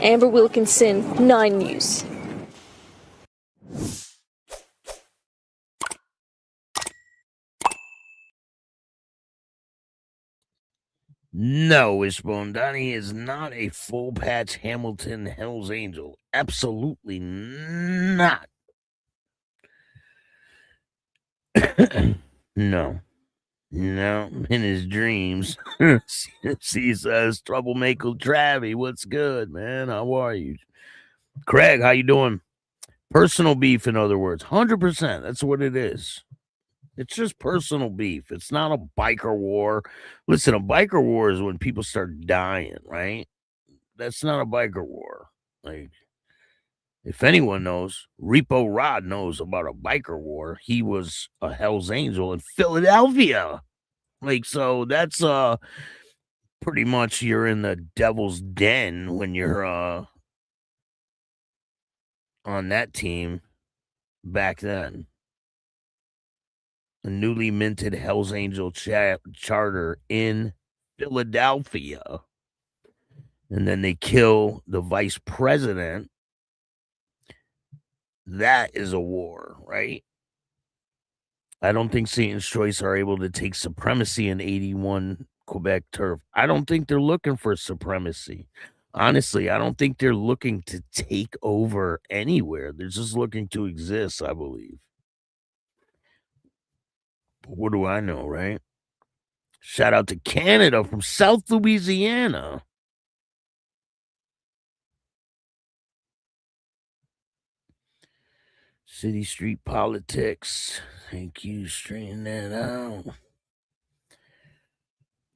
Amber Wilkinson, 9 News. No, Wishbone Donnie is not a full patch Hamilton Hell's Angel. Absolutely not. No. In his dreams. He says, Troublemaker Travie, what's good, man? How are you? Craig, how you doing? Personal beef, in other words. 100%. That's what it is. It's just personal beef. It's not a biker war. Listen, a biker war is when people start dying, right? That's not a biker war. Like, if anyone knows, Repo Rod knows about a biker war. He was a Hell's Angel in Philadelphia. Like, so that's pretty much you're in the devil's den when you're on that team back then. A newly minted Hell's Angel charter in Philadelphia. And then they kill the vice president. That is a war, right? I don't think Satan's Choice are able to take supremacy in 81 Quebec turf. I don't think they're looking for supremacy. Honestly, I don't think they're looking to take over anywhere. They're just looking to exist, I believe. But what do I know, right? Shout out to Canada from South Louisiana. City street politics. Thank you. Straighten that out.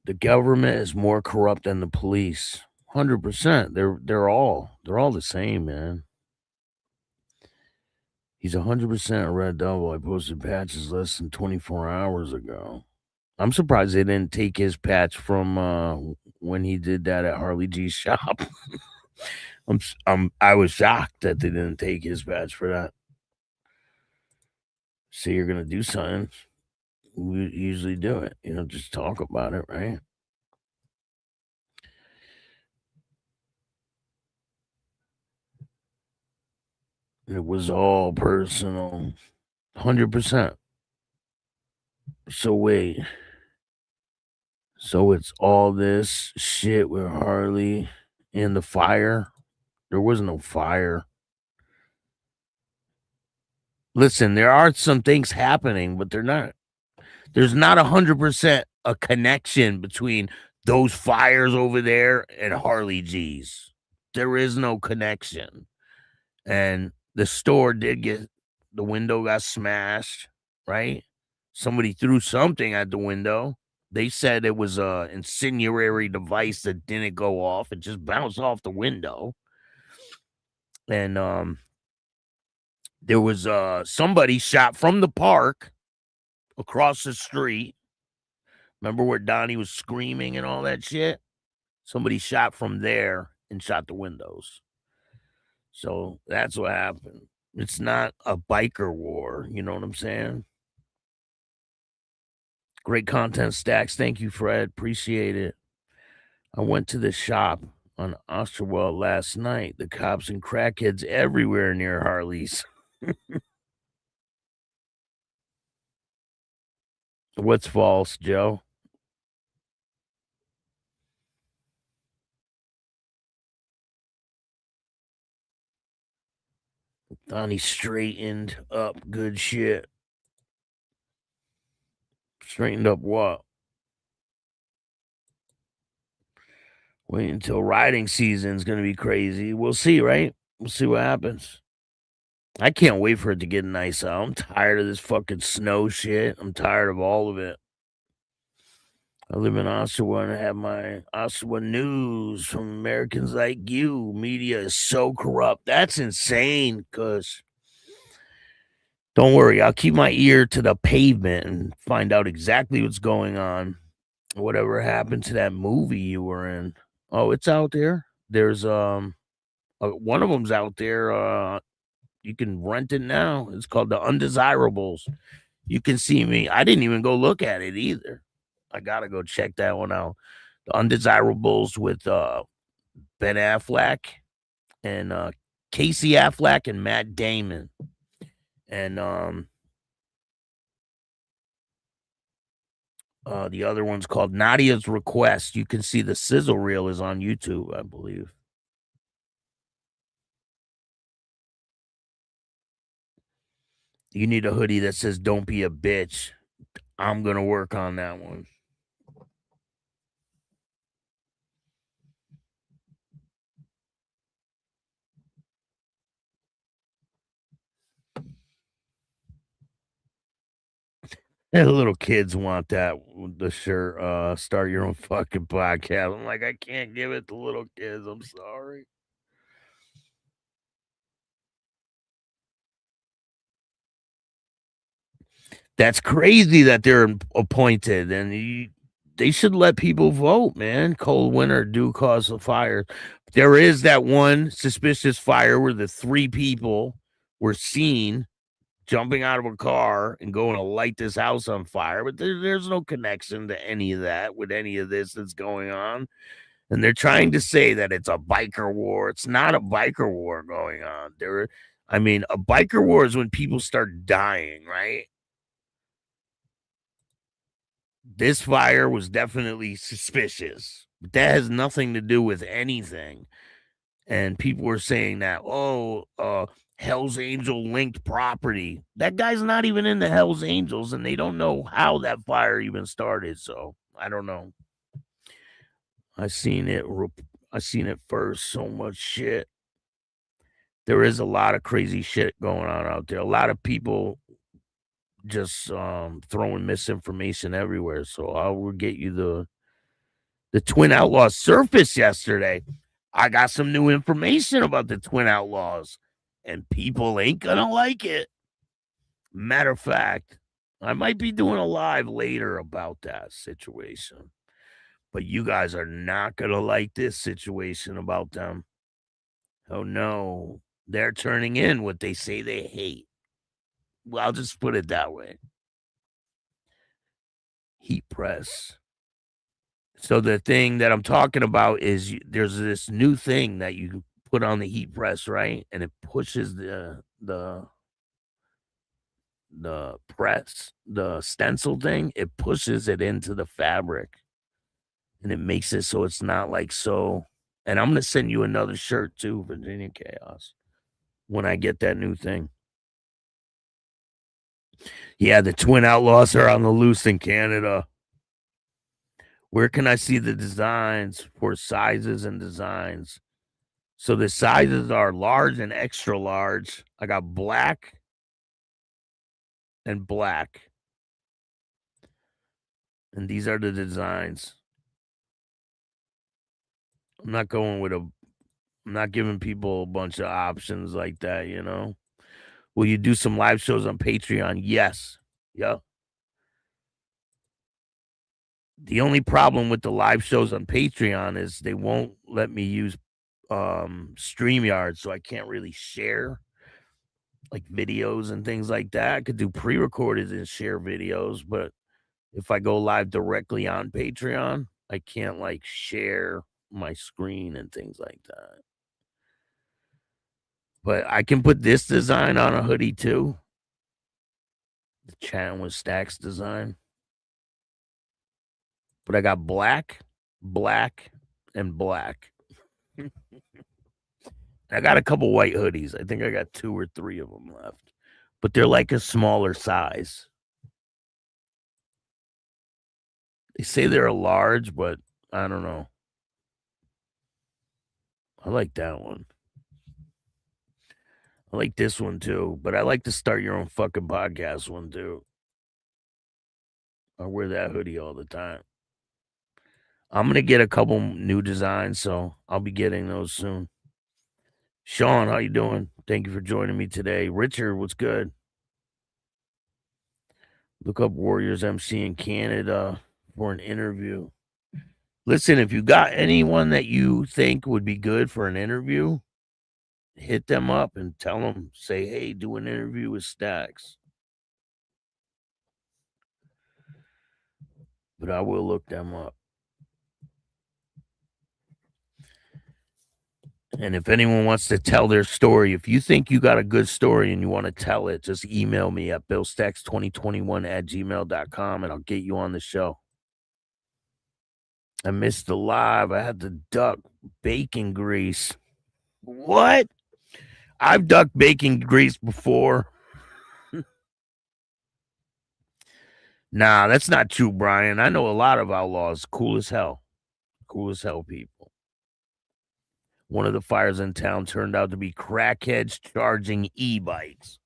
The government is more corrupt than the police. 100%. They're all the same, man. He's 100% a red devil. I posted patches less than 24 hours ago. I'm surprised they didn't take his patch from when he did that at Harley G's shop. I was shocked that they didn't take his patch for that. Say you're gonna do something, we usually do it. Just talk about it, right? It was all personal, 100%. So wait, so it's all this shit with Harley and the fire? There was no fire. Listen, there are some things happening, but there's not 100% a connection between those fires over there and Harley G's. There is no connection. And the store did the window got smashed, right? Somebody threw something at the window. They said it was a incendiary device that didn't go off. It just bounced off the window. And there was somebody shot from the park across the street. Remember where Donnie was screaming and all that shit? Somebody shot from there and shot the windows. So that's what happened. It's not a biker war. You know what I'm saying? Great content, Staxx. Thank you, Fred. Appreciate it. I went to the shop on Oshawa last night. The cops and crackheads everywhere near Harley's. What's false, Joe? Donnie straightened up good shit. Straightened up what? Wait until riding season's going to be crazy. We'll see, right? We'll see what happens. I can't wait for it to get nice out. I'm tired of this fucking snow shit. I'm tired of all of it. I live in Oshawa and I have my Oshawa news from Americans like you. Media is so corrupt. That's insane, because don't worry, I'll keep my ear to the pavement and find out exactly what's going on. Whatever happened to that movie you were in? Oh, it's out there. There's one of them's out there. You can rent it now. It's called The Undesirables. You can see me. I didn't even go look at it either. I gotta go check that one out. The Undesirables with Ben Affleck and Casey Affleck and Matt Damon. And the other one's called Nadia's Request. You can see the sizzle reel is on YouTube, I believe. You need a hoodie that says "Don't be a bitch." I'm gonna work on that one. And the little kids want that, the shirt, start your own fucking podcast. I'm like, I can't give it to little kids. I'm sorry. That's crazy that they're appointed, and they should let people vote, man. Cold winter do cause a fire. There is that one suspicious fire where the 3 people were seen jumping out of a car and going to light this house on fire, but there's no connection to any of that with any of this that's going on. And they're trying to say that it's a biker war. It's not a biker war going on. A biker war is when people start dying, right? This fire was definitely suspicious, but that has nothing to do with anything. And people were saying that, Hell's Angel linked property. That guy's not even in the Hell's Angels, and they don't know how that fire even started. So I don't know. I seen it first. So much shit. There is a lot of crazy shit going on out there. A lot of people just throwing misinformation everywhere. So I will get you the Twin Outlaws surfaced yesterday. I got some new information about the Twin Outlaws, and people ain't gonna like it. Matter of fact, I might be doing a live later about that situation. But you guys are not going to like this situation about them. Oh, no. They're turning in what they say they hate. Well, I'll just put it that way. Heat press. So the thing that I'm talking about is there's this new thing that you put on the heat press, right? And it pushes the press, the stencil thing, it pushes it into the fabric. And it makes it so it's not like so. And I'm going to send you another shirt too, Virginia Chaos, when I get that new thing. Yeah, the Twin Outlaws are on the loose in Canada. Where can I see the designs for sizes and designs? So the sizes are large and extra large. I got black and black. And these are the designs. I'm not giving people a bunch of options like that, you know? Will you do some live shows on Patreon? Yes. Yep. The only problem with the live shows on Patreon is they won't let me use StreamYard, so I can't really share like videos and things like that. I could do pre-recorded and share videos, but if I go live directly on Patreon, I can't like share my screen and things like that. But I can put this design on a hoodie too. The Chattin with Staxx design. But I got black, black, and black. I got a couple white hoodies. I think I got 2 or 3 of them left. But they're like a smaller size. They say they're a large, but I don't know. I like that one. I like this one too, but I like to start your own fucking podcast one too. I wear that hoodie all the time. I'm going to get a couple new designs, so I'll be getting those soon. Sean, how you doing? Thank you for joining me today. Richard, what's good? Look up Warriors MC in Canada for an interview. Listen, if you got anyone that you think would be good for an interview, hit them up and tell them, say, hey, do an interview with Staxx. But I will look them up. And if anyone wants to tell their story, if you think you got a good story and you want to tell it, just email me at billstax2021@gmail.com and I'll get you on the show. I missed the live. I had to duck bacon grease. What? I've ducked bacon grease before. Nah, that's not true, Brian. I know a lot of outlaws. Cool as hell. Cool as hell people. One of the fires in town turned out to be crackheads charging e-bikes.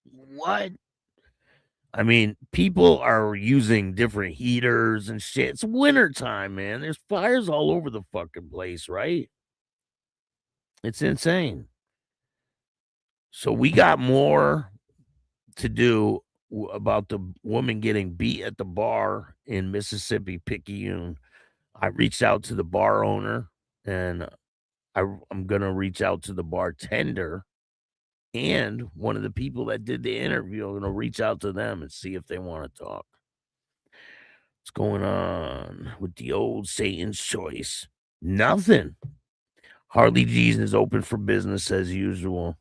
What? I mean, people are using different heaters and shit. It's wintertime, man. There's fires all over the fucking place, right? It's insane. So we got more to do about the woman getting beat at the bar in Mississippi, Picayune. I reached out to the bar owner, and I'm going to reach out to the bartender and one of the people that did the interview. I'm going to reach out to them and see if they want to talk. What's going on with the old Satan's choice? Nothing. Harley G's is open for business as usual.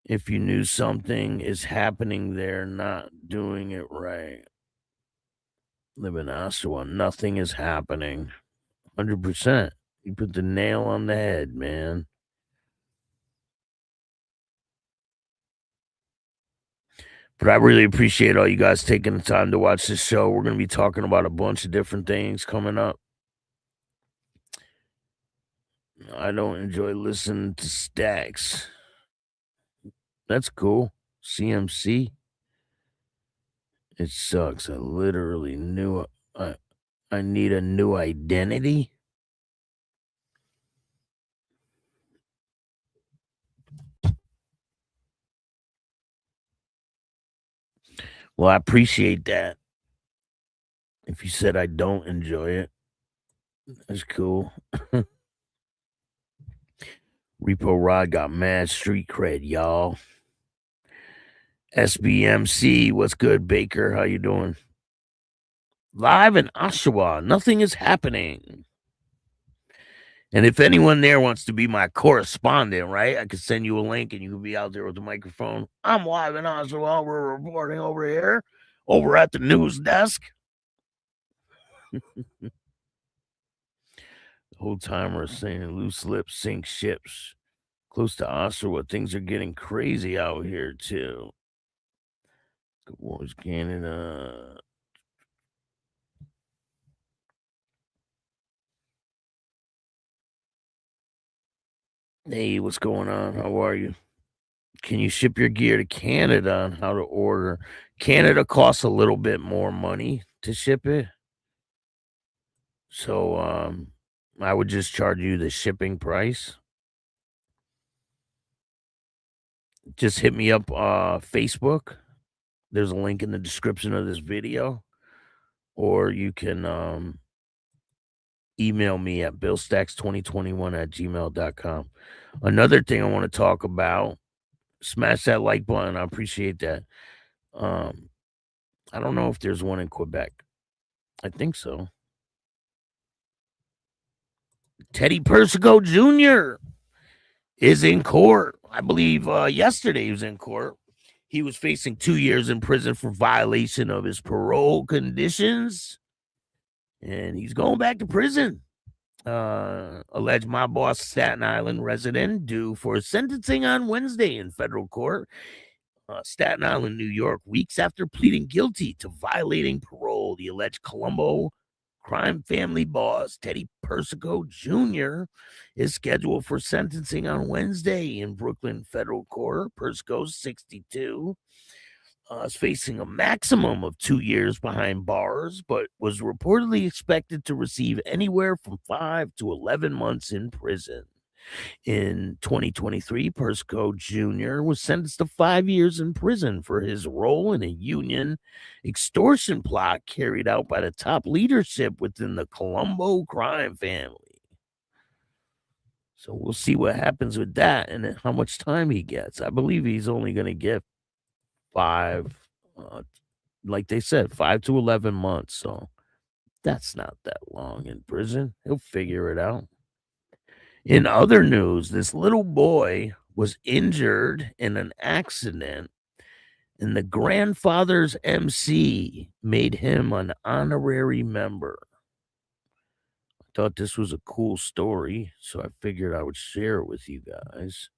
If you knew something is happening there, not doing it right. Live in Oshawa, nothing is happening. 100%. You put the nail on the head, man. But I really appreciate all you guys taking the time to watch this show. We're going to be talking about a bunch of different things coming up. I don't enjoy listening to Staxx. That's cool. CMC. It sucks. I literally knew I need a new identity. Well, I appreciate that. If you said I don't enjoy it, that's cool. Repo Rod got mad street cred, y'all. SBMC, what's good, Baker? How you doing? Live in Oshawa, nothing is happening. And if anyone there wants to be my correspondent, right, I could send you a link and you can be out there with the microphone. I'm live in Oshawa. We're reporting over here, over at the news desk. Old timer saying loose lips sink ships. Close to Oshawa, things are getting crazy out here, too. Good Wars, Canada. Hey, what's going on? How are you? Can you ship your gear to Canada on how to order? Canada costs a little bit more money to ship it. So I would just charge you the shipping price. Just hit me up Facebook. There's a link in the description of this video. Or you can email me at billstax2021@gmail.com. Another thing I want to talk about, smash that like button. I appreciate that. I don't know if there's one in Quebec. I think so. Teddy Persico Jr. is in court. I believe yesterday he was in court. He was facing 2 years in prison for violation of his parole conditions. And he's going back to prison. Alleged mob boss Staten Island resident due for sentencing on Wednesday in federal court. Staten Island, New York, weeks after pleading guilty to violating parole. The alleged Colombo crime family boss, Teddy Persico Jr., is scheduled for sentencing on Wednesday in Brooklyn federal court. Persico's 62. Is facing a maximum of 2 years behind bars, but was reportedly expected to receive anywhere from 5 to 11 months in prison. In 2023, Persico Jr. was sentenced to 5 years in prison for his role in a union extortion plot carried out by the top leadership within the Colombo crime family. So we'll see what happens with that and how much time he gets. I believe he's only going to get 5, like they said, 5 to 11 months. So that's not that long in prison. He'll figure it out. In other news, this little boy was injured in an accident, and the grandfather's MC made him an honorary member. I thought this was a cool story, so I figured I would share it with you guys.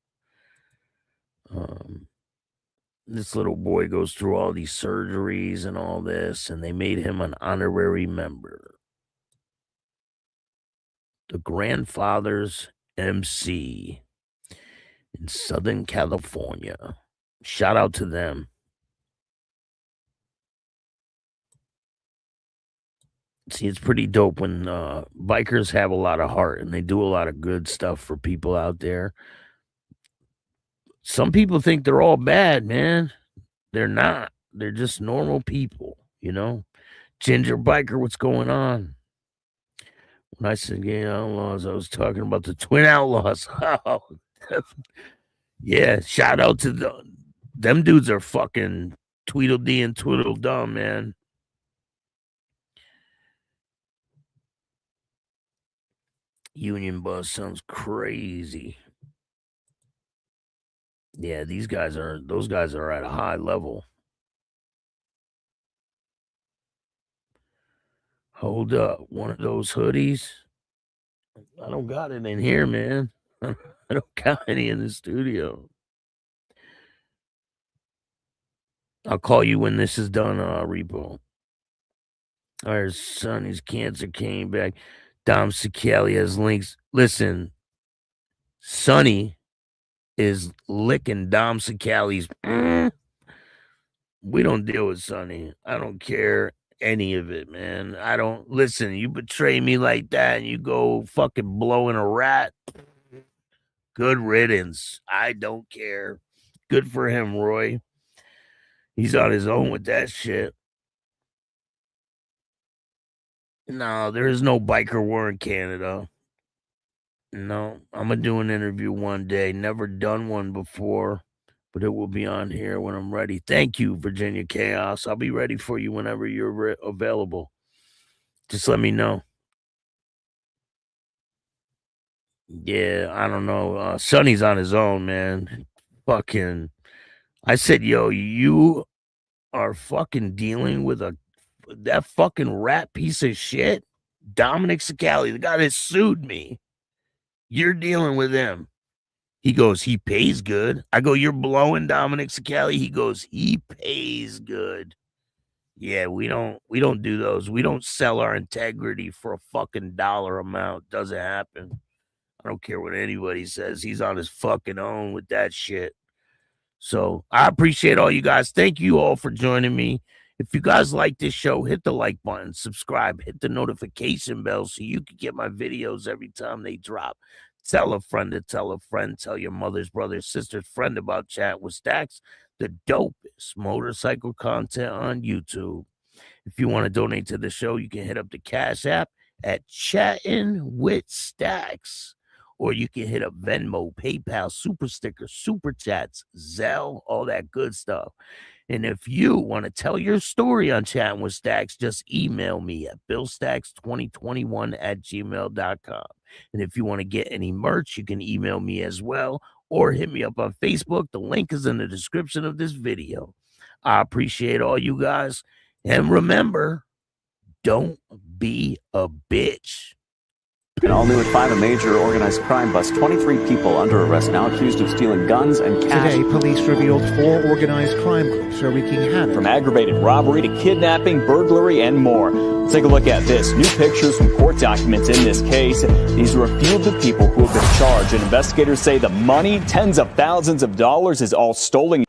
This little boy goes through all these surgeries and all this, and they made him an honorary member. The grandfather's MC in Southern California. Shout out to them. See, it's pretty dope when bikers have a lot of heart and they do a lot of good stuff for people out there. Some people think they're all bad, man. They're not. They're just normal people, you know? Ginger Biker, what's going on? When I said gay outlaws, I was talking about the twin outlaws. Oh, yeah, shout out to them dudes are fucking Tweedledee and Tweedledum, man. Union bus sounds crazy. Yeah, those guys are at a high level. Hold up, one of those hoodies? I don't got it in here, man. I don't got any in the studio. I'll call you when this is done, Repo. Our Sonny's cancer came back. Dom Cicali has links. Listen, Sonny is licking Dom Cicali's. We don't deal with Sonny. I don't care any of it, man. I don't listen. You betray me like that and you go fucking blowing a rat. Good riddance. I don't care. Good for him, Roy. He's on his own with that shit. No, there is no biker war in Canada. No, I'm going to do an interview one day. Never done one before, but it will be on here when I'm ready. Thank you, Virginia Chaos. I'll be ready for you whenever you're available. Just let me know. Yeah, I don't know. Sonny's on his own, man. Fucking, I said, yo, you are fucking dealing with that fucking rat piece of shit, Dominic Sicali, the guy that sued me. You're dealing with him. He goes, he pays good. I go, you're blowing Dominic Sicali. He goes, he pays good. Yeah, we don't do those. We don't sell our integrity for a fucking dollar amount. Doesn't happen. I don't care what anybody says. He's on his fucking own with that shit. So I appreciate all you guys. Thank you all for joining me. If you guys like this show, hit the like button, subscribe, hit the notification bell so you can get my videos every time they drop. Tell a friend to tell a friend. Tell your mother's brother's sister's friend about Chat with Staxx, the dopest motorcycle content on YouTube. If you want to donate to the show, you can hit up the Cash App at Chattin with Staxx. Or you can hit up Venmo, PayPal, Super Stickers, Super Chats, Zelle, all that good stuff. And if you want to tell your story on Chatting with Staxx, just email me at billstaxx2021@gmail.com. And if you want to get any merch, you can email me as well or hit me up on Facebook. The link is in the description of this video. I appreciate all you guys. And remember, don't be a bitch. And all new at 5, a major organized crime bust. 23 people under arrest now accused of stealing guns and cash. Today, police revealed 4 organized crime groups are wreaking havoc. From aggravated robbery to kidnapping, burglary, and more. Let's take a look at this. New pictures from court documents in this case. These are a few of the people who have been charged. And investigators say the money, tens of thousands of dollars, is all stolen.